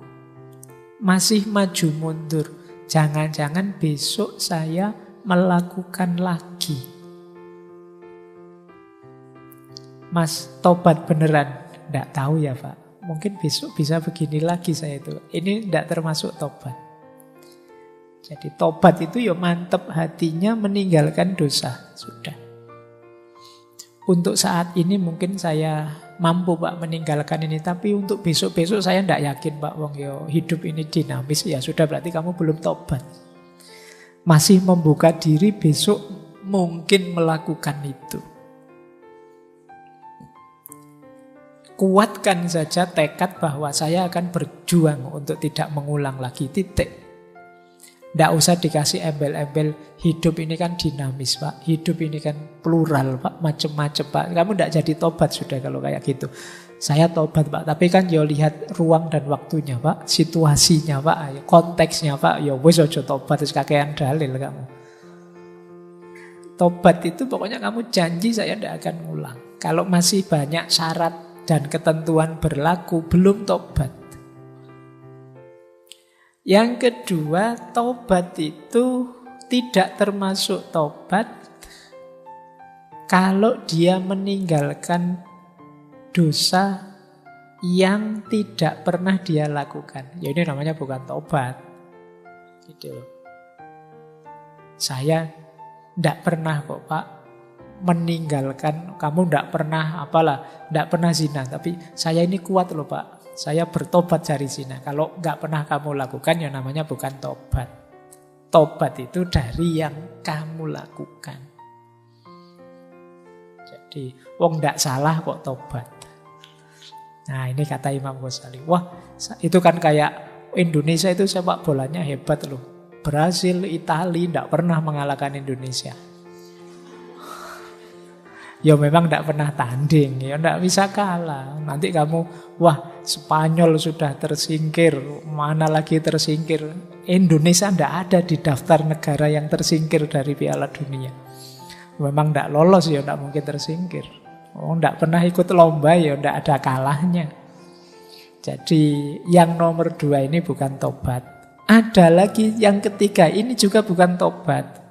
masih maju mundur. Jangan-jangan besok saya melakukan lagi. Mas, tobat beneran? Tidak tahu ya Pak. Mungkin besok bisa begini lagi saya itu. Ini tidak termasuk tobat. Jadi tobat itu ya mantep hatinya meninggalkan dosa. Sudah. Untuk saat ini mungkin saya mampu Pak meninggalkan ini, tapi untuk besok-besok saya tidak yakin Pak. Wong yo hidup ini dinamis, ya sudah, berarti kamu belum tobat. Masih membuka diri besok mungkin melakukan itu. Kuatkan saja tekad bahwa saya akan berjuang untuk tidak mengulang lagi, titik. Tidak usah dikasih embel-embel, hidup ini kan dinamis Pak, hidup ini kan plural Pak, macam-macam Pak. Kamu tidak jadi tobat sudah kalau kayak gitu. Saya tobat Pak, tapi kan yo lihat ruang dan waktunya Pak, situasinya Pak, konteksnya Pak, yo wis aja tobat terus kakean dalil kamu. Tobat itu pokoknya kamu janji saya tidak akan ngulang. Kalau masih banyak syarat dan ketentuan berlaku, belum tobat. Yang kedua, tobat itu tidak termasuk tobat kalau dia meninggalkan dosa yang tidak pernah dia lakukan. Ya ini namanya bukan tobat. Gitu loh. Saya tidak pernah kok Pak meninggalkan, kamu tidak pernah apalah, tidak pernah zina. Tapi saya ini kuat loh Pak, saya bertobat dari zina. Kalau nggak pernah kamu lakukan ya namanya bukan tobat. Tobat itu dari yang kamu lakukan. Jadi wong tidak salah kok tobat. Nah ini kata Imam Ghazali. Wah itu kan kayak Indonesia itu sepak bolanya hebat loh. Brasil, Italia tidak pernah mengalahkan Indonesia. Ya memang tidak pernah tanding, ya tidak bisa kalah. Nanti kamu, wah Spanyol sudah tersingkir, mana lagi tersingkir. Indonesia tidak ada di daftar negara yang tersingkir dari Piala Dunia. Memang tidak lolos ya tidak mungkin tersingkir. Oh, tidak pernah ikut lomba ya tidak ada kalahnya. Jadi yang nomor 2 ini bukan tobat. Ada lagi yang ketiga, ini juga bukan tobat.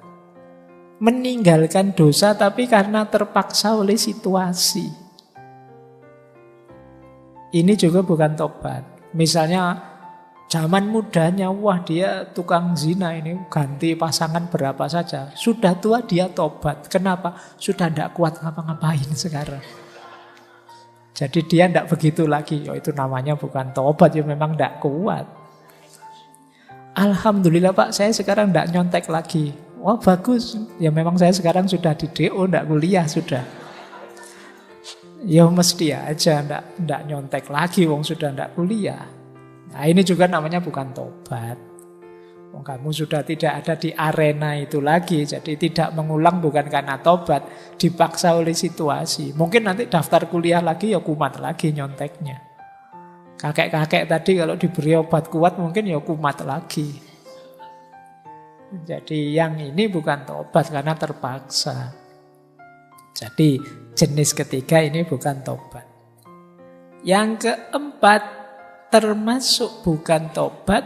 Meninggalkan dosa tapi karena terpaksa oleh situasi. Ini juga bukan tobat. Misalnya zaman mudanya, wah dia tukang zina ini, ganti pasangan berapa saja. Sudah tua dia tobat. Kenapa? Sudah tidak kuat ngapa-ngapain sekarang. Jadi dia tidak begitu lagi. Oh, itu namanya bukan tobat, ya memang tidak kuat. Alhamdulillah Pak, saya sekarang tidak nyontek lagi. Wah bagus, ya memang saya sekarang sudah di DO, tidak kuliah sudah. Ya mesti aja, tidak nyontek lagi, wong sudah tidak kuliah. Nah ini juga namanya bukan tobat. Wong kamu sudah tidak ada di arena itu lagi, jadi tidak mengulang bukan karena tobat, dipaksa oleh situasi. Mungkin nanti daftar kuliah lagi ya kumat lagi nyonteknya. Kakek-kakek tadi kalau diberi obat kuat mungkin ya kumat lagi. Jadi yang ini bukan tobat karena terpaksa. Jadi jenis ketiga ini bukan tobat. Yang keempat termasuk bukan tobat,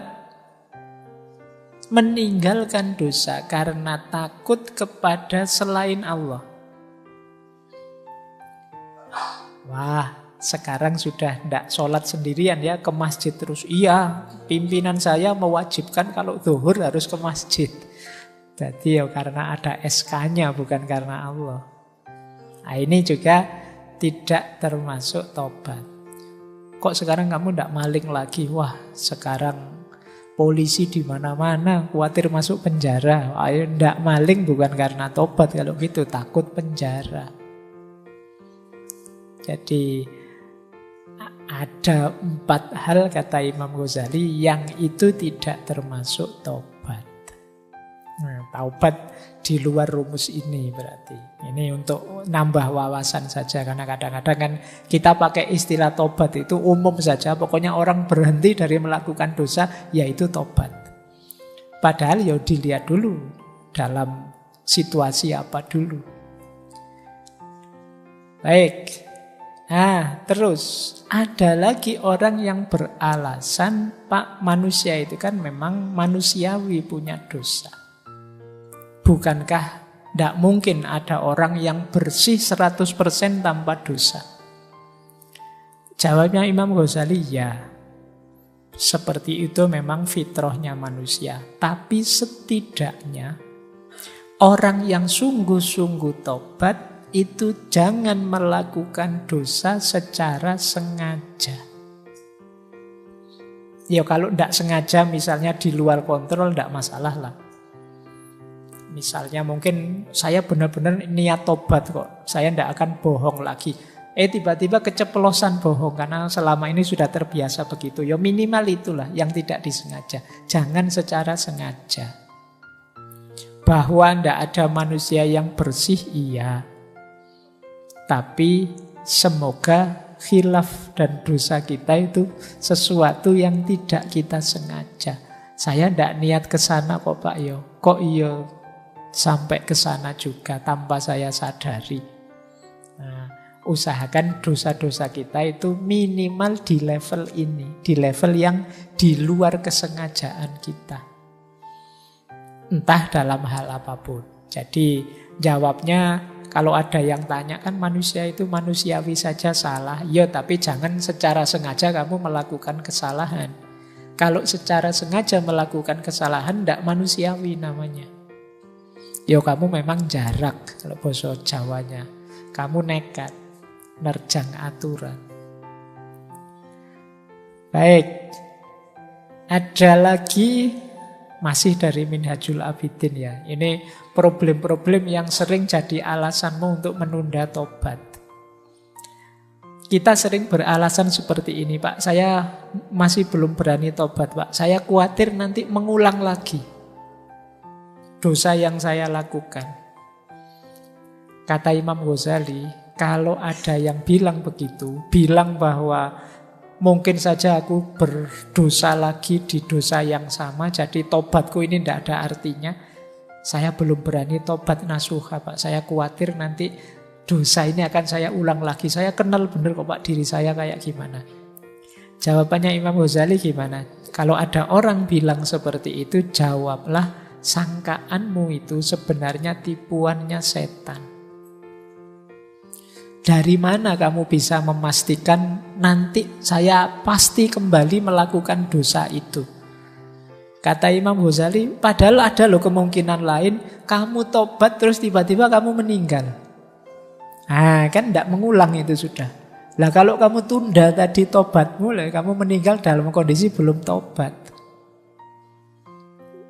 meninggalkan dosa karena takut kepada selain Allah. Wah, sekarang sudah tidak sholat sendirian ya, ke masjid terus. Iya, pimpinan saya mewajibkan kalau zuhur harus ke masjid. Jadi ya karena ada SK-nya, bukan karena Allah. Nah ini juga tidak termasuk tobat. Kok sekarang kamu tidak maling lagi? Wah sekarang polisi di mana-mana, khawatir masuk penjara. Ayo tidak maling bukan karena tobat, kalau gitu takut penjara. Jadi ada 4 hal kata Imam Ghazali yang itu tidak termasuk tobat. Nah, taubat di luar rumus ini berarti. Ini untuk nambah wawasan saja, karena kadang-kadang kan kita pakai istilah tobat itu umum saja. Pokoknya orang berhenti dari melakukan dosa, yaitu tobat. Padahal ya dilihat dulu dalam situasi apa dulu. Baik. Nah, terus ada lagi orang yang beralasan, Pak, manusia itu kan memang manusiawi punya dosa. Bukankah tidak mungkin ada orang yang bersih 100% tanpa dosa? Jawabnya Imam Ghazali, ya. Seperti itu memang fitrahnya manusia. Tapi setidaknya orang yang sungguh-sungguh tobat itu jangan melakukan dosa secara sengaja. Ya kalau tidak sengaja misalnya di luar kontrol tidak masalah lah. Misalnya mungkin saya benar-benar niat tobat kok, saya tidak akan bohong lagi. Tiba-tiba keceplosan bohong karena selama ini sudah terbiasa begitu. Ya minimal itulah yang tidak disengaja. Jangan secara sengaja. Bahwa tidak ada manusia yang bersih, iya. Tapi semoga khilaf dan dosa kita itu sesuatu yang tidak kita sengaja. Saya tidak niat ke sana kok Pak yo. Kok iyo sampai ke sana juga tanpa saya sadari. Nah, usahakan dosa-dosa kita itu minimal di level ini, di level yang di luar kesengajaan kita. Entah dalam hal apapun. Jadi jawabnya Kalau ada yang tanya, kan manusia itu manusiawi saja salah. Ya, tapi jangan secara sengaja kamu melakukan kesalahan. Kalau secara sengaja melakukan kesalahan, tidak manusiawi namanya. Ya kamu memang jarak, kalau bahasa Jawanya. Kamu nekat, nerjang aturan. Baik, ada lagi masih dari Minhajul Abidin ya. Ini problem-problem yang sering jadi alasanmu untuk menunda tobat. Kita sering beralasan seperti ini, Pak. Saya masih belum berani tobat, Pak. Saya khawatir nanti mengulang lagi dosa yang saya lakukan. Kata Imam Ghazali, kalau ada yang bilang begitu, bilang bahwa mungkin saja aku berdosa lagi di dosa yang sama, jadi tobatku ini tidak ada artinya. Saya belum berani tobat nasuha, Pak. Saya khawatir nanti dosa ini akan saya ulang lagi. Saya kenal benar kok, Pak, diri saya kayak gimana. Jawabannya Imam Ghazali gimana? Kalau ada orang bilang seperti itu, jawablah, sangkaanmu itu sebenarnya tipuannya setan. Dari mana kamu bisa memastikan nanti saya pasti kembali melakukan dosa itu? Kata Imam Ghazali, padahal ada loh kemungkinan lain, kamu tobat terus tiba-tiba kamu meninggal. Nah, kan tidak mengulang itu sudah. Lah kalau kamu tunda tadi tobatmu, kamu meninggal dalam kondisi belum tobat.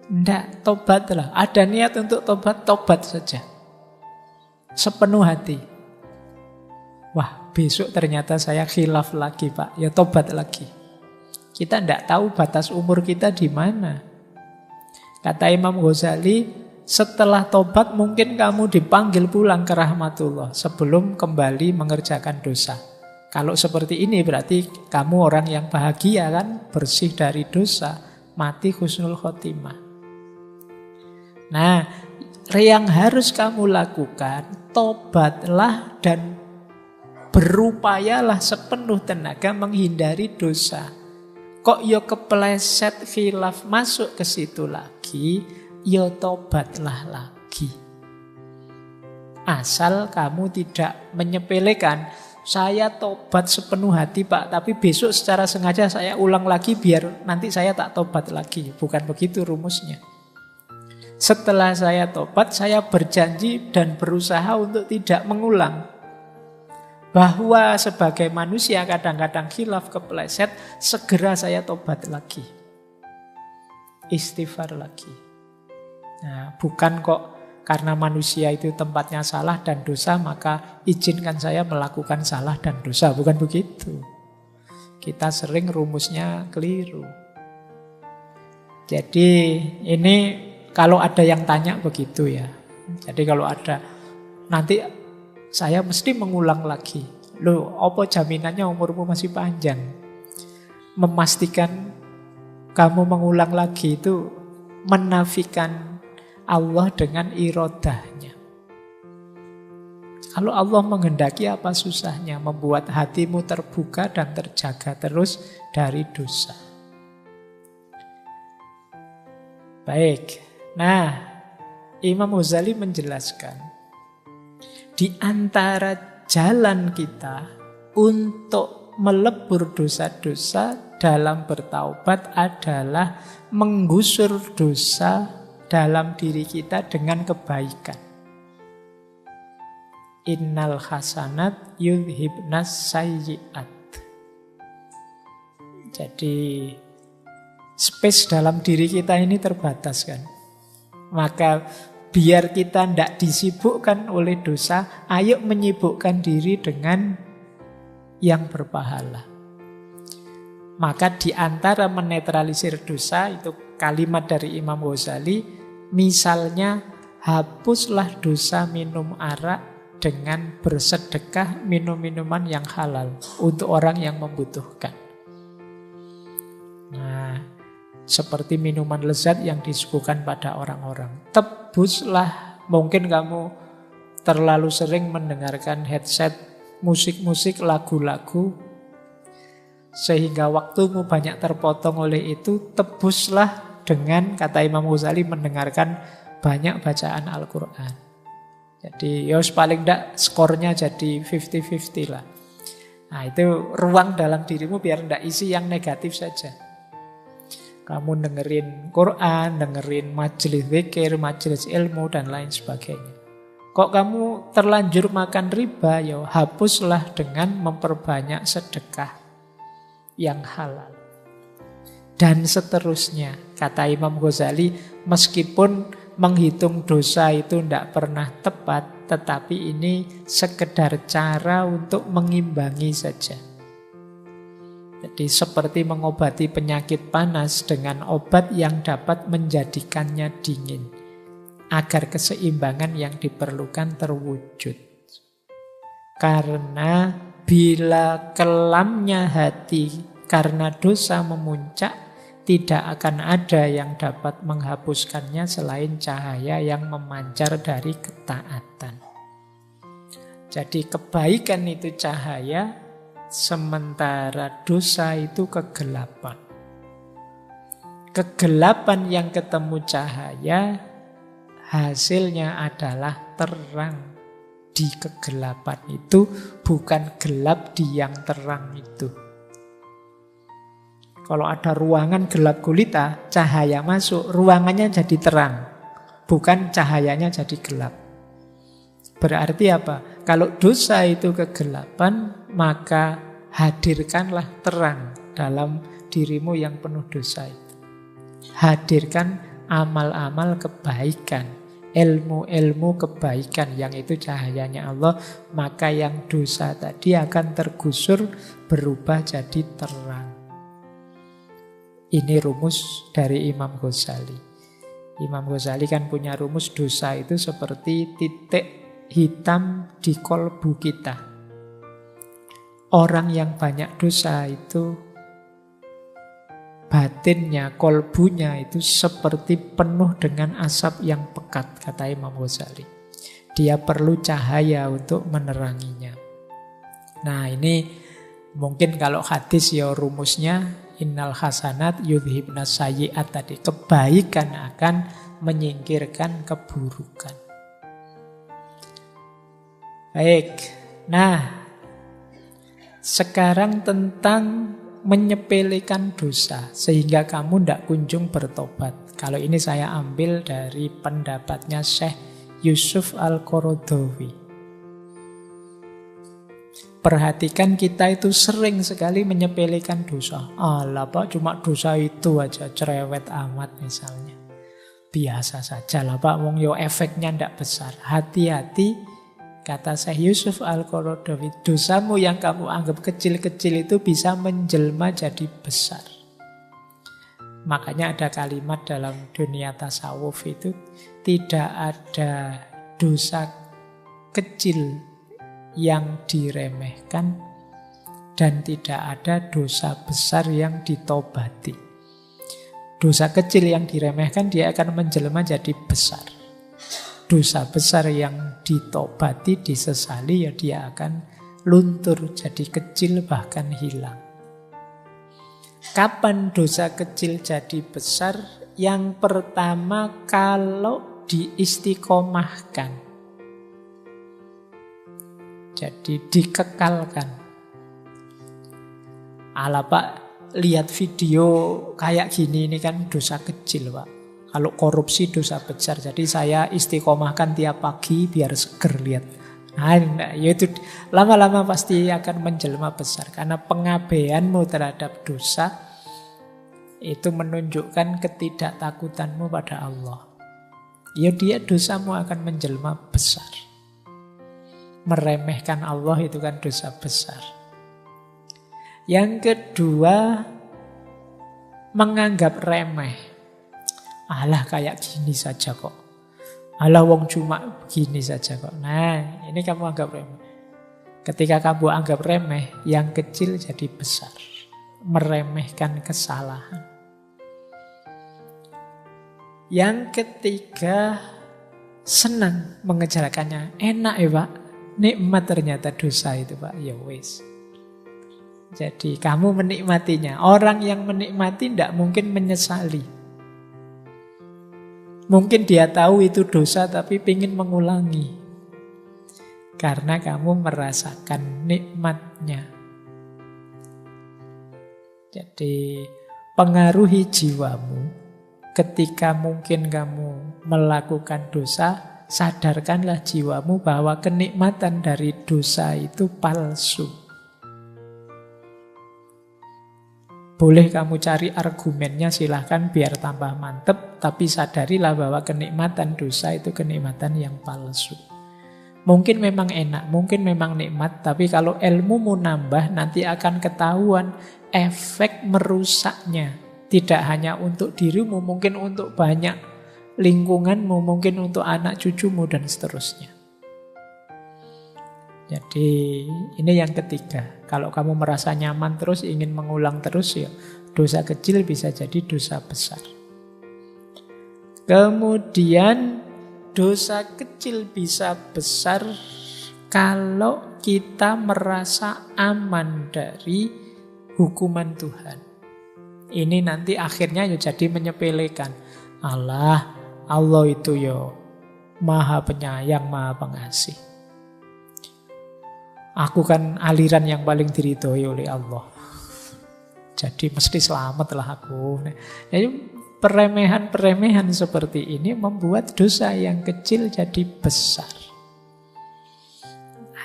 Tidak, tobatlah. Ada niat untuk tobat, tobat saja. Sepenuh hati. Wah, besok ternyata saya khilaf lagi, Pak. Ya tobat lagi. Kita tidak tahu batas umur kita di mana. Kata Imam Ghazali, setelah tobat mungkin kamu dipanggil pulang ke rahmatullah sebelum kembali mengerjakan dosa. Kalau seperti ini berarti kamu orang yang bahagia kan, bersih dari dosa, mati husnul khotimah. Nah, yang harus kamu lakukan, tobatlah dan berupayalah sepenuh tenaga menghindari dosa. Kok yo kepleset khilaf masuk ke situ lagi, yo tobatlah lagi. Asal kamu tidak menyepelekan, saya tobat sepenuh hati, Pak, tapi besok secara sengaja saya ulang lagi biar nanti saya tak tobat lagi. Bukan begitu rumusnya. Setelah saya tobat, saya berjanji dan berusaha untuk tidak mengulang. Bahwa sebagai manusia kadang-kadang khilaf kepleset, segera saya tobat lagi. Istighfar lagi. Nah, bukan kok karena manusia itu tempatnya salah dan dosa, maka izinkan saya melakukan salah dan dosa. Bukan begitu. Kita sering rumusnya keliru. Jadi ini kalau ada yang tanya begitu ya. Jadi kalau ada, nanti saya mesti mengulang lagi. Loh, apa jaminannya umurmu masih panjang? Memastikan kamu mengulang lagi itu menafikan Allah dengan irodahnya. Kalau Allah menghendaki, apa susahnya membuat hatimu terbuka dan terjaga terus dari dosa. Baik, nah Imam Ghazali menjelaskan di antara jalan kita untuk melebur dosa-dosa dalam bertaubat adalah menggusur dosa dalam diri kita dengan kebaikan. Innal hasanat yudhibnas sayyi'at. Jadi space dalam diri kita ini terbatas kan. Maka biar kita tidak disibukkan oleh dosa, ayo menyibukkan diri dengan yang berpahala. Maka di antara menetralisir dosa, itu kalimat dari Imam Ghazali, misalnya hapuslah dosa minum arak dengan bersedekah minum minuman yang halal untuk orang yang membutuhkan. Nah, seperti minuman lezat yang disuguhkan pada orang-orang. Tebuslah, mungkin kamu terlalu sering mendengarkan headset, musik-musik, lagu-lagu, sehingga waktumu banyak terpotong oleh itu. Tebuslah dengan, kata Imam Ghazali, mendengarkan banyak bacaan Al-Quran. Jadi ya paling tidak skornya jadi 50-50 lah. Nah itu ruang dalam dirimu biar tidak isi yang negatif saja. Kamu dengerin Quran, dengerin majelis zikir, majelis ilmu dan lain sebagainya. Kok kamu terlanjur makan riba, ya hapuslah dengan memperbanyak sedekah yang halal. Dan seterusnya, kata Imam Ghazali, meskipun menghitung dosa itu tidak pernah tepat, tetapi ini sekedar cara untuk mengimbangi saja. Jadi seperti mengobati penyakit panas dengan obat yang dapat menjadikannya dingin, agar keseimbangan yang diperlukan terwujud. Karena bila kelamnya hati karena dosa memuncak, tidak akan ada yang dapat menghapuskannya selain cahaya yang memancar dari ketaatan. Jadi kebaikan itu cahaya, sementara dosa itu kegelapan. Kegelapan yang ketemu cahaya, hasilnya adalah terang di kegelapan itu, bukan gelap di yang terang itu. Kalau ada ruangan gelap gulita, cahaya masuk, ruangannya jadi terang, bukan cahayanya jadi gelap. Berarti apa? Kalau dosa itu kegelapan, maka hadirkanlah terang dalam dirimu yang penuh dosa itu. Hadirkan amal-amal kebaikan, ilmu-ilmu kebaikan, yang itu cahayanya Allah, maka yang dosa tadi akan tergusur, berubah jadi terang. Ini rumus dari Imam Ghazali. Imam Ghazali kan punya rumus dosa itu seperti titik hitam di kolbu kita. Orang yang banyak dosa itu batinnya, kolbunya itu seperti penuh dengan asap yang pekat, kata Imam Ghazali. Dia perlu cahaya untuk meneranginya. Nah ini mungkin kalau hadis ya rumusnya innal hasanat yudhibnas sayyi'at tadi. Kebaikan akan menyingkirkan keburukan. Baik, nah sekarang tentang menyepelekan dosa sehingga kamu tidak kunjung bertobat. Kalau ini saya ambil dari pendapatnya Syekh Yusuf Al-Qaradawi. Perhatikan kita itu sering sekali menyepelekan dosa. Alah Pak, cuma dosa itu aja, cerewet amat misalnya. Biasa saja lah Pak, wong yo efeknya ndak besar. Hati-hati, kata Syekh Yusuf Al-Qaradawi, dosamu yang kamu anggap kecil-kecil itu bisa menjelma jadi besar. Makanya ada kalimat dalam dunia tasawuf itu, tidak ada dosa kecil yang diremehkan dan tidak ada dosa besar yang ditobati. Dosa kecil yang diremehkan dia akan menjelma jadi besar. Dosa besar yang ditobati, disesali, ya dia akan luntur jadi kecil bahkan hilang. Kapan dosa kecil jadi besar? Yang pertama kalau diistiqomahkan. Jadi dikekalkan. Alah Pak, lihat video kayak gini, ini kan dosa kecil Pak. Kalau korupsi dosa besar, jadi saya istiqomahkan tiap pagi biar seger lihat. Nah, ya itu lama-lama pasti akan menjelma besar. Karena pengabaianmu terhadap dosa itu menunjukkan ketidaktakutanmu pada Allah. Ya dia dosamu akan menjelma besar. Meremehkan Allah itu kan dosa besar. Yang kedua, menganggap remeh. Alah kayak gini saja kok. Alah wong cuma begini saja kok. Nah ini kamu anggap remeh. Ketika kamu anggap remeh, yang kecil jadi besar. Meremehkan kesalahan. Yang ketiga, senang mengejarkannya. Enak ya Pak. Nikmat ternyata dosa itu Pak. Ya wis. Jadi kamu menikmatinya. Orang yang menikmati tidak mungkin menyesali. Mungkin dia tahu itu dosa tapi ingin mengulangi. Karena kamu merasakan nikmatnya. Jadi pengaruhi jiwamu ketika mungkin kamu melakukan dosa, sadarkanlah jiwamu bahwa kenikmatan dari dosa itu palsu. Boleh kamu cari argumennya, silahkan biar tambah mantep, tapi sadarilah bahwa kenikmatan dosa itu kenikmatan yang palsu. Mungkin memang enak, mungkin memang nikmat, tapi kalau ilmumu nambah, nanti akan ketahuan efek merusaknya. Tidak hanya untuk dirimu, mungkin untuk banyak lingkunganmu, mungkin untuk anak cucumu, dan seterusnya. Jadi ini yang ketiga. Kalau kamu merasa nyaman terus, ingin mengulang terus, ya dosa kecil bisa jadi dosa besar. Kemudian dosa kecil bisa besar kalau kita merasa aman dari hukuman Tuhan. Ini nanti akhirnya ya jadi menyepelekan. Allah itu ya Maha Penyayang, Maha Pengasih. Aku kan aliran yang paling diridhoi oleh Allah. Jadi mesti selamatlah aku. Jadi peremehan-peremehan seperti ini membuat dosa yang kecil jadi besar.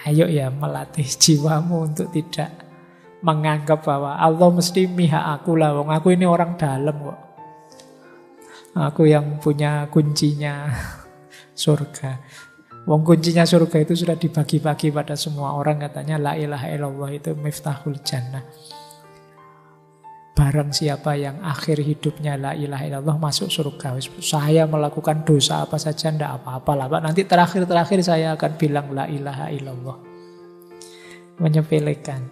Ayo ya melatih jiwamu untuk tidak menganggap bahwa Allah mesti mihak aku lah. Wong aku ini orang dalam kok. Aku yang punya kuncinya surga. Wong kuncinya surga itu sudah dibagi-bagi pada semua orang, katanya la ilaha illallah itu miftahul jannah. Barang siapa yang akhir hidupnya la ilaha illallah masuk surga. Saya melakukan dosa apa saja tidak apa-apa lah Pak. Nanti terakhir-terakhir saya akan bilang la ilaha illallah. Menyepelekan.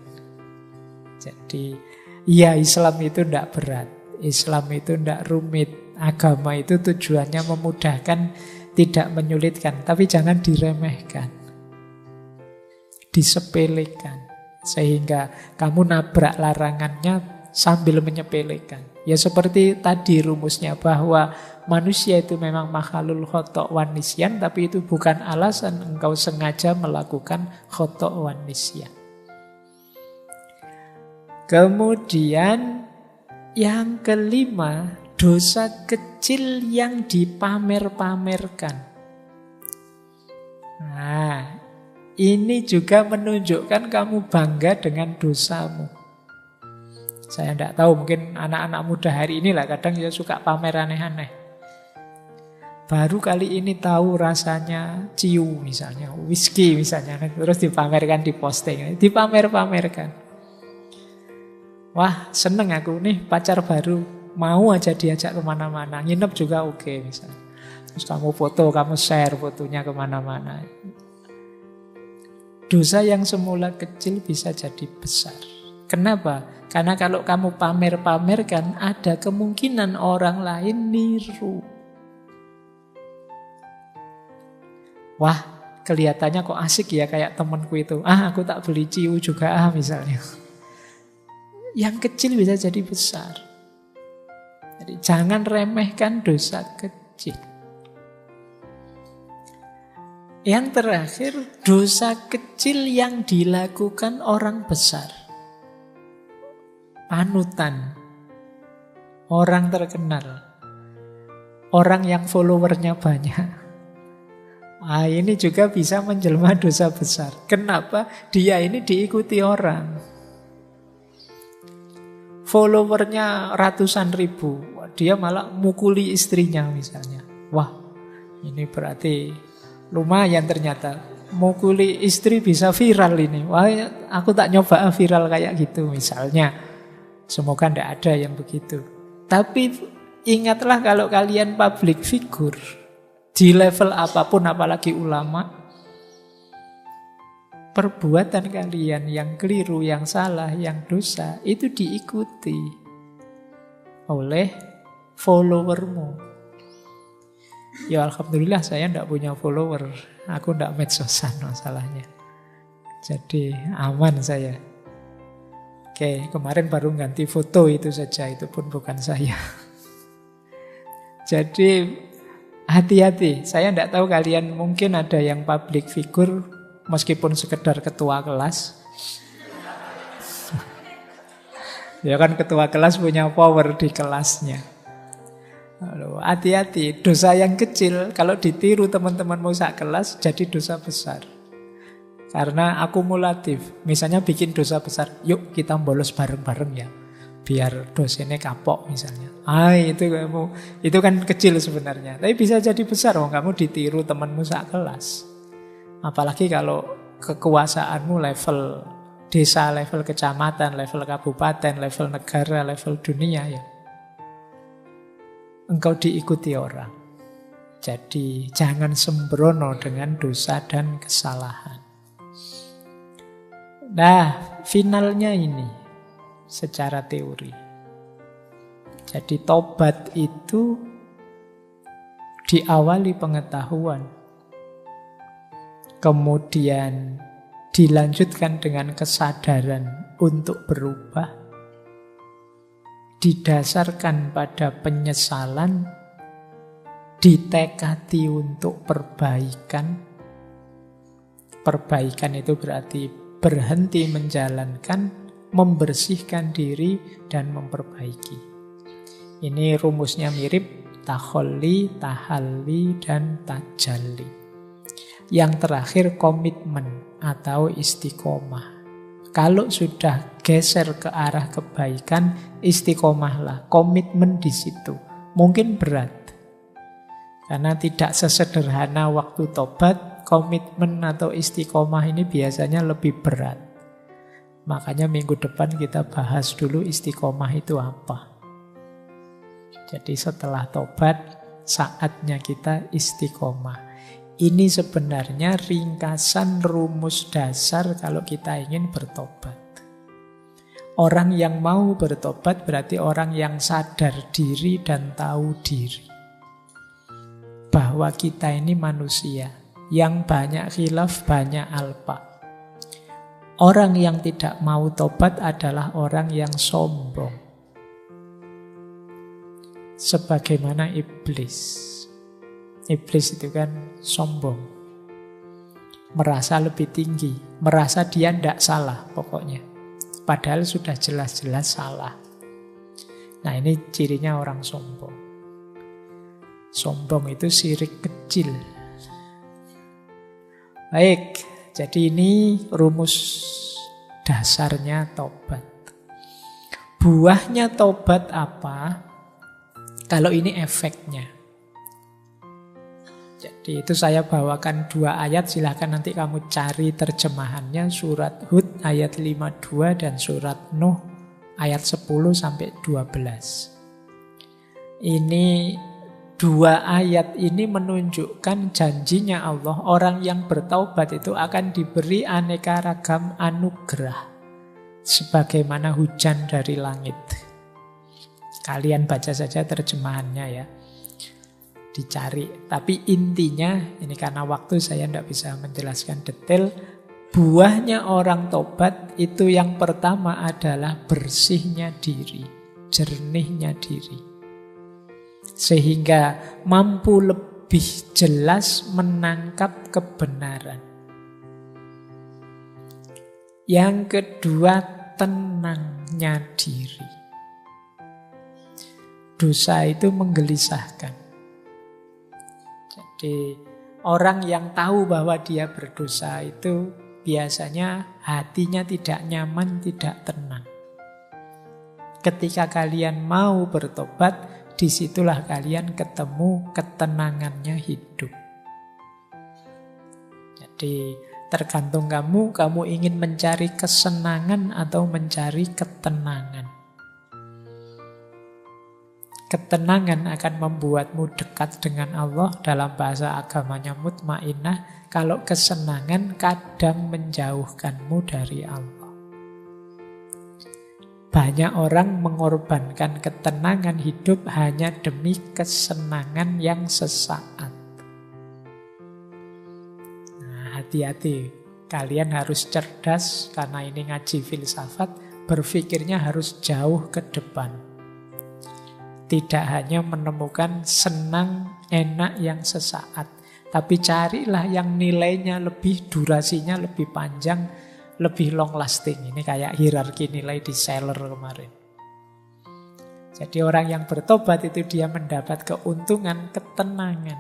Jadi ya Islam itu tidak berat. Islam itu tidak rumit. Agama itu tujuannya memudahkan, tidak menyulitkan. Tapi jangan diremehkan. Disepelekan. Sehingga kamu nabrak larangannya sambil menyepelekan. Ya seperti tadi rumusnya, bahwa manusia itu memang makhluk khotok wan nisyan, tapi itu bukan alasan engkau sengaja melakukan khotok wan nisyan. Kemudian yang kelima, dosa kecil yang dipamer-pamerkan. Nah, ini juga menunjukkan kamu bangga dengan dosamu. Saya tidak tahu, mungkin anak-anak muda hari ini lah kadang ya suka pamer aneh-aneh. Baru kali ini tahu rasanya ciu misalnya, whisky misalnya, terus dipamerkan di posting, dipamer-pamerkan. Wah seneng aku nih pacar baru, mau aja diajak kemana-mana, nginep juga oke misalnya. Terus kamu foto, kamu share fotonya kemana-mana. Dosa yang semula kecil bisa jadi besar. Kenapa? Karena kalau kamu pamer-pamerkan, ada kemungkinan orang lain niru. Wah, kelihatannya kok asik ya kayak temanku itu. Aku tak beli ciu juga misalnya. Yang kecil bisa jadi besar. Jadi jangan remehkan dosa kecil. Yang terakhir, dosa kecil yang dilakukan orang besar. Panutan, orang terkenal, orang yang followernya banyak. Ini juga bisa menjelma dosa besar. Kenapa? Dia ini diikuti orang. Followernya ratusan ribu, dia malah mukuli istrinya misalnya. Wah, ini berarti lumayan ternyata. Mukuli istri bisa viral ini. Wah, aku tak nyoba viral kayak gitu misalnya. Semoga tidak ada yang begitu. Tapi ingatlah kalau kalian public figure, di level apapun, apalagi ulama, perbuatan kalian yang keliru, yang salah, yang dosa, itu diikuti oleh followermu. Ya alhamdulillah saya tidak punya follower. Aku tidak medsosan masalahnya. Jadi aman saya. Oke, kemarin baru ganti foto itu saja, itu pun bukan saya. Jadi hati-hati, saya tidak tahu kalian mungkin ada yang public figure, meskipun sekedar ketua kelas. Ya kan ketua kelas punya power di kelasnya. Hati-hati, dosa yang kecil kalau ditiru teman-temanmu sak kelas jadi dosa besar. Karena akumulatif. Misalnya bikin dosa besar, yuk kita bolos bareng-bareng ya, biar dosennya kapok misalnya. Itu kan kecil sebenarnya, tapi bisa jadi besar. Kamu ditiru temanmu sak kelas. Apalagi kalau kekuasaanmu level desa, level kecamatan, level kabupaten, level negara, level dunia ya. Engkau diikuti orang. Jadi jangan sembrono dengan dosa dan kesalahan. Nah, finalnya ini secara teori. Jadi tobat itu diawali pengetahuan. Kemudian dilanjutkan dengan kesadaran untuk berubah, didasarkan pada penyesalan, ditekadi untuk perbaikan. Perbaikan itu berarti berhenti menjalankan, membersihkan diri, dan memperbaiki. Ini rumusnya mirip takholli, tahalli, dan tajalli. Yang terakhir komitmen atau istiqomah. Kalau sudah geser ke arah kebaikan, istiqomahlah, komitmen di situ. Mungkin berat, karena tidak sesederhana waktu tobat, komitmen atau istiqomah ini biasanya lebih berat. Makanya minggu depan kita bahas dulu istiqomah itu apa. Jadi setelah tobat, saatnya kita istiqomah. Ini sebenarnya ringkasan rumus dasar kalau kita ingin bertobat. Orang yang mau bertobat berarti orang yang sadar diri dan tahu diri. Bahwa kita ini manusia, yang banyak khilaf, banyak alpa. Orang yang tidak mau tobat adalah orang yang sombong. Sebagaimana iblis. Iblis itu kan sombong, merasa lebih tinggi, merasa dia tidak salah pokoknya. Padahal sudah jelas-jelas salah. Nah ini cirinya orang sombong. Sombong itu syirik kecil. Baik, jadi ini rumus dasarnya tobat. Buahnya tobat apa? Kalau ini efeknya. Jadi itu saya bawakan 2 ayat, silahkan nanti kamu cari terjemahannya. Surat Hud ayat 52 dan surat Nuh ayat 10 sampai 12. Ini 2 ayat ini menunjukkan janjinya Allah. Orang yang bertaubat itu akan diberi aneka ragam anugerah. Sebagaimana hujan dari langit. Kalian baca saja terjemahannya ya. Dicari. Tapi intinya, ini karena waktu saya tidak bisa menjelaskan detail, buahnya orang tobat itu yang pertama adalah bersihnya diri, jernihnya diri. Sehingga mampu lebih jelas menangkap kebenaran. Yang kedua, tenangnya diri. Dosa itu menggelisahkan. Jadi orang yang tahu bahwa dia berdosa itu biasanya hatinya tidak nyaman, tidak tenang. Ketika kalian mau bertobat, disitulah kalian ketemu ketenangannya hidup. Jadi tergantung kamu ingin mencari kesenangan atau mencari ketenangan. Ketenangan akan membuatmu dekat dengan Allah, dalam bahasa agamanya mutmainnah. Kalau kesenangan kadang menjauhkanmu dari Allah. Banyak orang mengorbankan ketenangan hidup hanya demi kesenangan yang sesaat. Nah, hati-hati. Kalian harus cerdas, karena ini ngaji filsafat, berpikirnya harus jauh ke depan. Tidak hanya menemukan senang, enak yang sesaat. Tapi carilah yang nilainya lebih, durasinya lebih panjang, lebih long lasting. Ini kayak hierarki nilai di seller kemarin. Jadi orang yang bertobat itu dia mendapat keuntungan, ketenangan.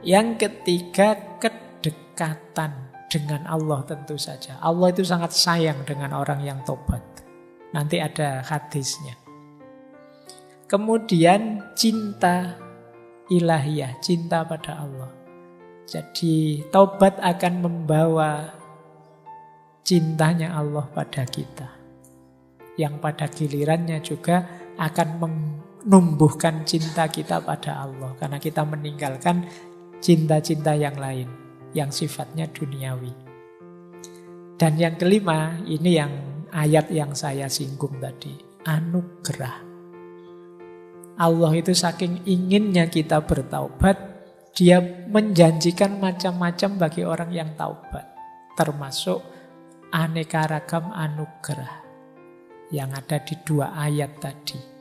Yang ketiga, kedekatan dengan Allah tentu saja. Allah itu sangat sayang dengan orang yang tobat. Nanti ada hadisnya. Kemudian cinta ilahiyah, cinta pada Allah. Jadi taubat akan membawa cintanya Allah pada kita. Yang pada gilirannya juga akan menumbuhkan cinta kita pada Allah. Karena kita meninggalkan cinta-cinta yang lain, yang sifatnya duniawi. Dan yang kelima, ini yang ayat yang saya singgung tadi, anugerah. Allah itu saking inginnya kita bertaubat, dia menjanjikan macam-macam bagi orang yang taubat. Termasuk aneka ragam anugerah yang ada di 2 ayat tadi.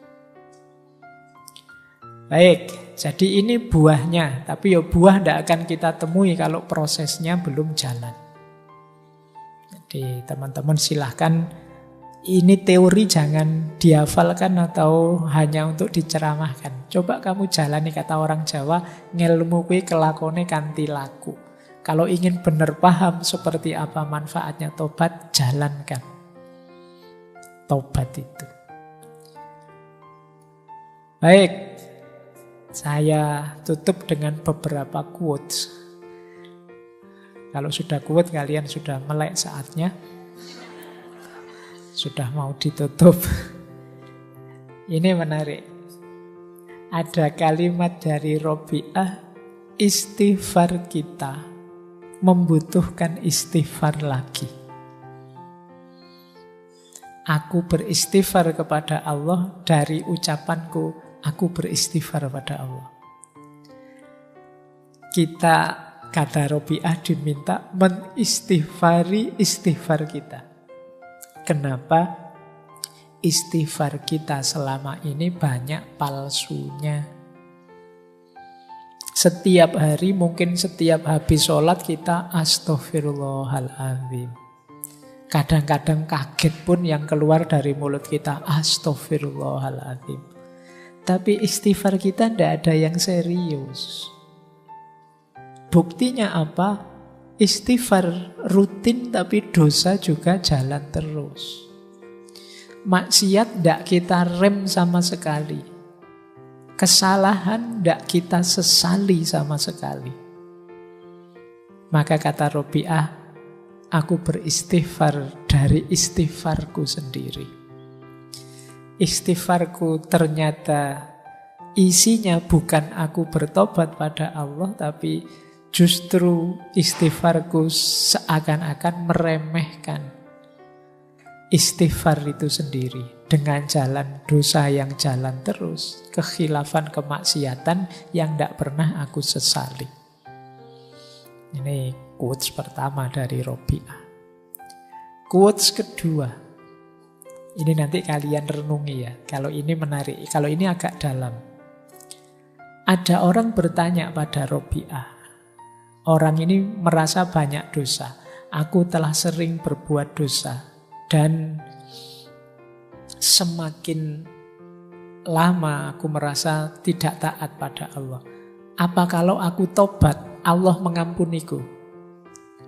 Baik, jadi ini buahnya. Tapi ya buah tidak akan kita temui kalau prosesnya belum jalan. Jadi teman-teman silahkan, ini teori jangan dihafalkan atau hanya untuk diceramahkan. Coba kamu jalani, kata orang Jawa, ngelmu kuwi kelakone kanthi laku. Kalau ingin benar paham seperti apa manfaatnya tobat, jalankan tobat itu. Baik, saya tutup dengan beberapa quotes. Kalau sudah quote, kalian sudah melek saatnya. Sudah mau ditutup. Ini menarik. Ada kalimat dari Robi'ah, istighfar kita membutuhkan istighfar lagi. Aku beristighfar kepada Allah dari ucapanku, aku beristighfar pada Allah. Kita, kata Robi'ah, diminta menistighfari istighfar kita. Kenapa? Istighfar kita selama ini banyak palsunya. Setiap hari, mungkin setiap habis sholat kita astaghfirullahaladzim. Kadang-kadang kaget pun yang keluar dari mulut kita astaghfirullahaladzim. Tapi istighfar kita tidak ada yang serius. Buktinya apa? Istighfar rutin tapi dosa juga jalan terus. Maksiat tidak kita rem sama sekali. Kesalahan tidak kita sesali sama sekali. Maka kata Robi'ah, aku beristighfar dari istighfarku sendiri. Istighfarku ternyata isinya bukan aku bertobat pada Allah, tapi justru istighfarku seakan-akan meremehkan istighfar itu sendiri. Dengan jalan dosa yang jalan terus, kekhilafan kemaksiatan yang tidak pernah aku sesali. Ini quotes pertama dari Robi'ah. Quotes kedua, ini nanti kalian renungi ya. Kalau ini menarik, kalau ini agak dalam. Ada orang bertanya pada Robi'ah. Orang ini merasa banyak dosa. Aku telah sering berbuat dosa. Dan semakin lama aku merasa tidak taat pada Allah. Apa kalau aku tobat, Allah mengampuniku?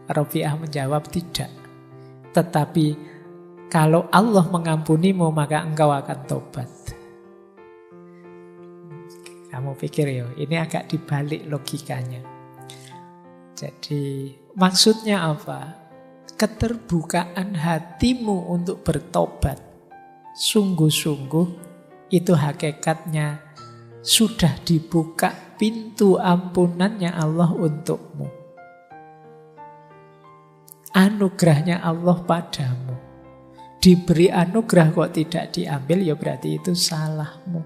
Robi'ah menjawab tidak. Tetapi kalau Allah mengampunimu, maka engkau akan tobat. Kamu pikir ya, ini agak dibalik logikanya. Jadi maksudnya apa? Keterbukaan hatimu untuk bertobat sungguh-sungguh, itu hakikatnya sudah dibuka pintu ampunannya Allah untukmu. Anugerahnya Allah padamu. Diberi anugerah kok tidak diambil, ya berarti itu salahmu.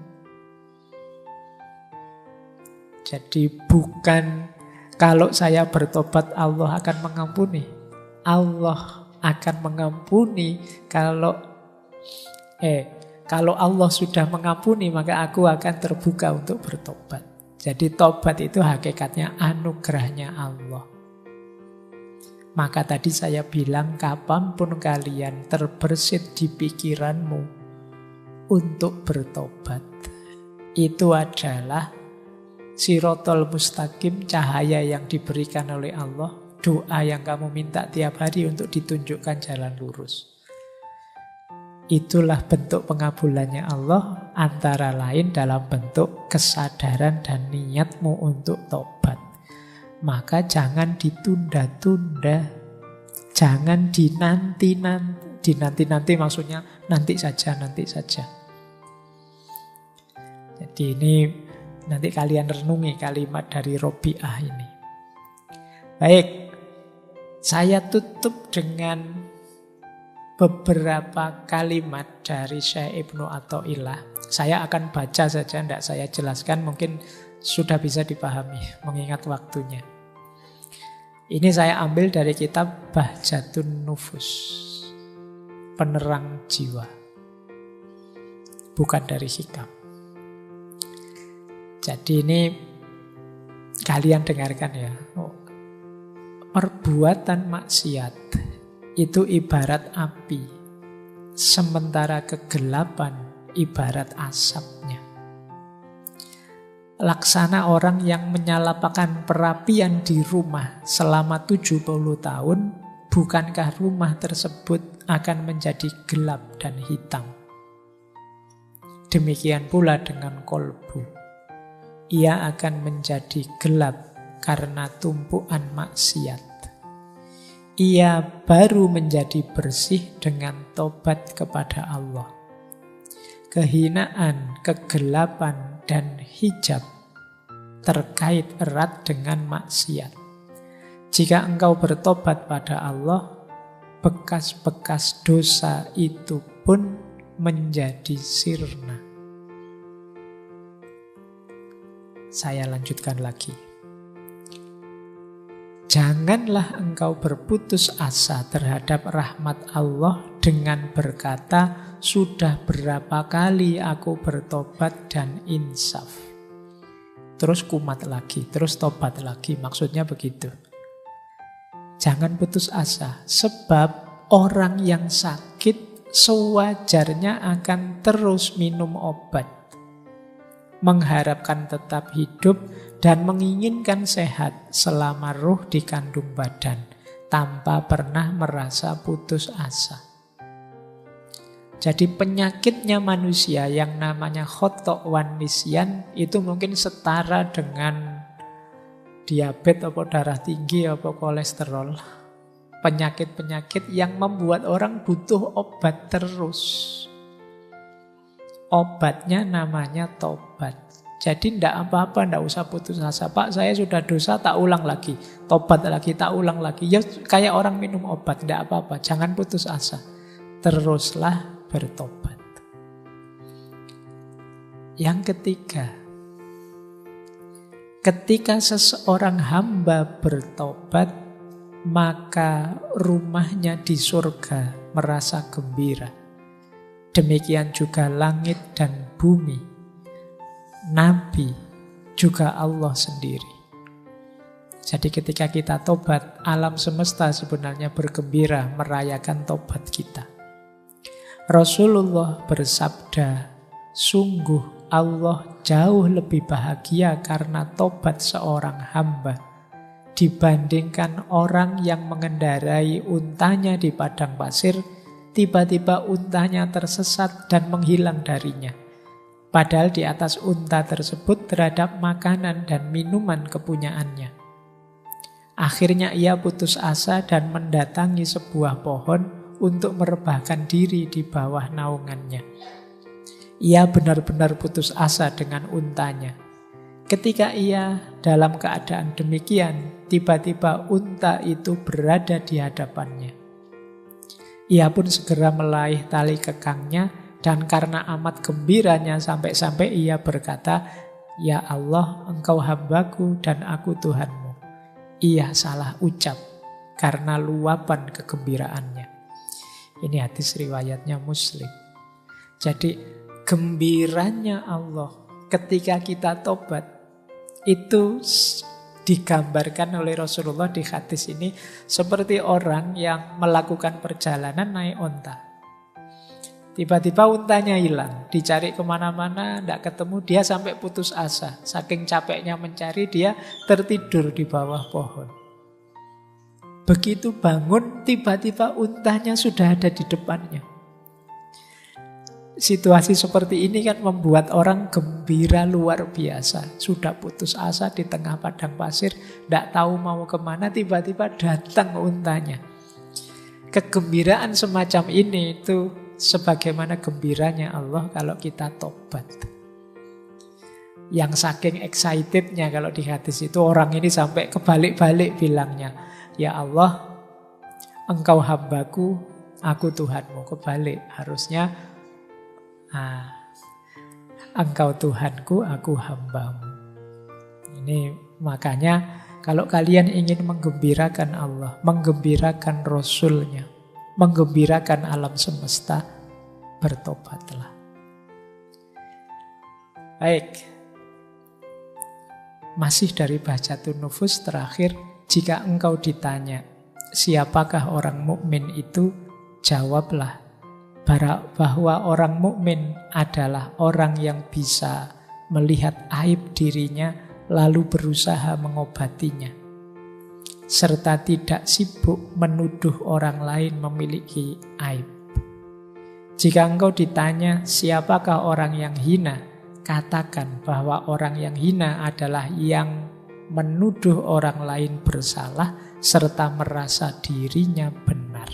Jadi bukan kalau saya bertobat Allah akan mengampuni. Allah akan mengampuni kalau Allah sudah mengampuni, maka aku akan terbuka untuk bertobat. Jadi tobat itu hakikatnya anugerahnya Allah. Maka tadi saya bilang kapanpun kalian terbersit di pikiranmu untuk bertobat, itu adalah sirotol mustaqim, cahaya yang diberikan oleh Allah, doa yang kamu minta tiap hari untuk ditunjukkan jalan lurus. Itulah bentuk pengabulannya Allah, antara lain dalam bentuk kesadaran dan niatmu untuk tobat. Maka jangan ditunda-tunda, jangan dinanti-nanti. Dinanti-nanti maksudnya nanti saja. Jadi ini nanti kalian renungi kalimat dari Robi'ah ini. Baik, saya tutup dengan beberapa kalimat dari Syekh Ibnu Athaillah. Saya akan baca saja, tidak saya jelaskan, mungkin sudah bisa dipahami mengingat waktunya. Ini saya ambil dari kitab Bahjatun Nufus, penerang jiwa, bukan dari hikam. Jadi ini kalian dengarkan ya. Perbuatan maksiat itu ibarat api, sementara kegelapan ibarat asapnya. Laksana orang yang menyalakan perapian di rumah selama 70 tahun, bukankah rumah tersebut akan menjadi gelap dan hitam? Demikian pula dengan kolbu. Ia akan menjadi gelap karena tumpuan maksiat. Ia baru menjadi bersih dengan tobat kepada Allah. Kehinaan, kegelapan, dan hijab terkait erat dengan maksiat. Jika engkau bertobat pada Allah, bekas-bekas dosa itu pun menjadi sirna. Saya lanjutkan lagi. Janganlah engkau berputus asa terhadap rahmat Allah dengan berkata, sudah berapa kali aku bertobat dan insaf. Terus kumat lagi, terus tobat lagi. Maksudnya begitu. Jangan putus asa, sebab orang yang sakit sewajarnya akan terus minum obat, mengharapkan tetap hidup dan menginginkan sehat selama ruh di kandung badan, tanpa pernah merasa putus asa. Jadi penyakitnya manusia yang namanya khotok wan nisyan itu mungkin setara dengan diabetes atau darah tinggi atau kolesterol. Penyakit-penyakit yang membuat orang butuh obat terus. Obatnya namanya tobat. Jadi tidak apa-apa, tidak usah putus asa. Pak, saya sudah dosa, tak ulang lagi. Tobat lagi, tak ulang lagi. Ya kayak orang minum obat, tidak apa-apa. Jangan putus asa. Teruslah bertobat. Yang ketiga, ketika seseorang hamba bertobat, maka rumahnya di surga merasa gembira. Demikian juga langit dan bumi, Nabi, juga Allah sendiri. Jadi ketika kita tobat, alam semesta sebenarnya bergembira merayakan tobat kita. Rasulullah bersabda, sungguh Allah jauh lebih bahagia karena tobat seorang hamba dibandingkan orang yang mengendarai untanya di padang pasir, tiba-tiba untanya tersesat dan menghilang darinya. Padahal di atas unta tersebut terhadap makanan dan minuman kepunyaannya. Akhirnya ia putus asa dan mendatangi sebuah pohon untuk merebahkan diri di bawah naungannya. Ia benar-benar putus asa dengan untanya. Ketika ia dalam keadaan demikian, tiba-tiba unta itu berada di hadapannya. Ia pun segera meraih tali kekangnya, dan karena amat gembiranya sampai-sampai ia berkata, ya Allah, engkau hambaku dan aku Tuhanmu. Ia salah ucap karena luapan kegembiraannya. Ini hadis riwayatnya Muslim. Jadi gembiranya Allah ketika kita tobat, Itu digambarkan oleh Rasulullah di hadis ini seperti orang yang melakukan perjalanan naik onta. Tiba-tiba untanya hilang, dicari kemana-mana, tidak ketemu, dia sampai putus asa. Saking capeknya mencari, dia tertidur di bawah pohon. Begitu bangun, tiba-tiba untanya sudah ada di depannya. Situasi seperti ini kan membuat orang gembira luar biasa. Sudah putus asa di tengah padang pasir, tidak tahu mau kemana, tiba-tiba datang untanya. Kegembiraan semacam ini itu sebagaimana gembiranya Allah kalau kita tobat. Yang saking excitednya kalau di hadis itu, orang ini sampai kebalik-balik bilangnya, ya Allah, Engkau hambaku, aku Tuhanmu. Kebalik, harusnya Engkau Tuhanku, aku hambamu. Ini makanya kalau kalian ingin menggembirakan Allah, menggembirakan Rasulnya, menggembirakan alam semesta, bertobatlah. Baik. Masih dari Bahjatun Nufus terakhir, jika engkau ditanya, siapakah orang mukmin itu? Jawablah bahwa orang mukmin adalah orang yang bisa melihat aib dirinya lalu berusaha mengobatinya, serta tidak sibuk menuduh orang lain memiliki aib. Jika engkau ditanya siapakah orang yang hina, katakan bahwa orang yang hina adalah yang menuduh orang lain bersalah serta merasa dirinya benar.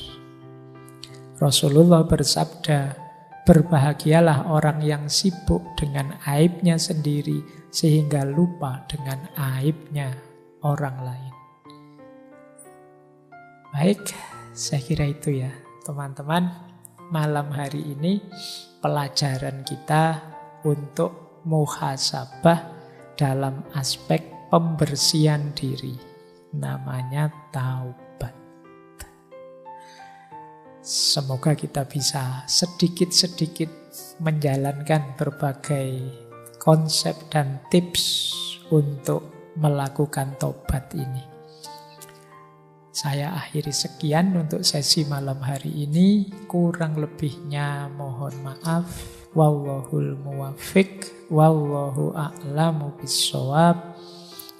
Rasulullah bersabda, berbahagialah orang yang sibuk dengan aibnya sendiri sehingga lupa dengan aibnya orang lain. Baik, saya kira itu ya teman-teman. Malam hari ini pelajaran kita untuk muhasabah dalam aspek pembersihan diri. Namanya taubat. Semoga kita bisa sedikit-sedikit menjalankan berbagai konsep dan tips untuk melakukan taubat ini. Saya akhiri sekian untuk sesi malam hari ini. Kurang lebihnya mohon maaf. Wallahul muwaffiq. Wallahu a'lamu bissawab.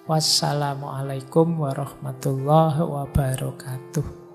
Wassalamualaikum warahmatullahi wabarakatuh.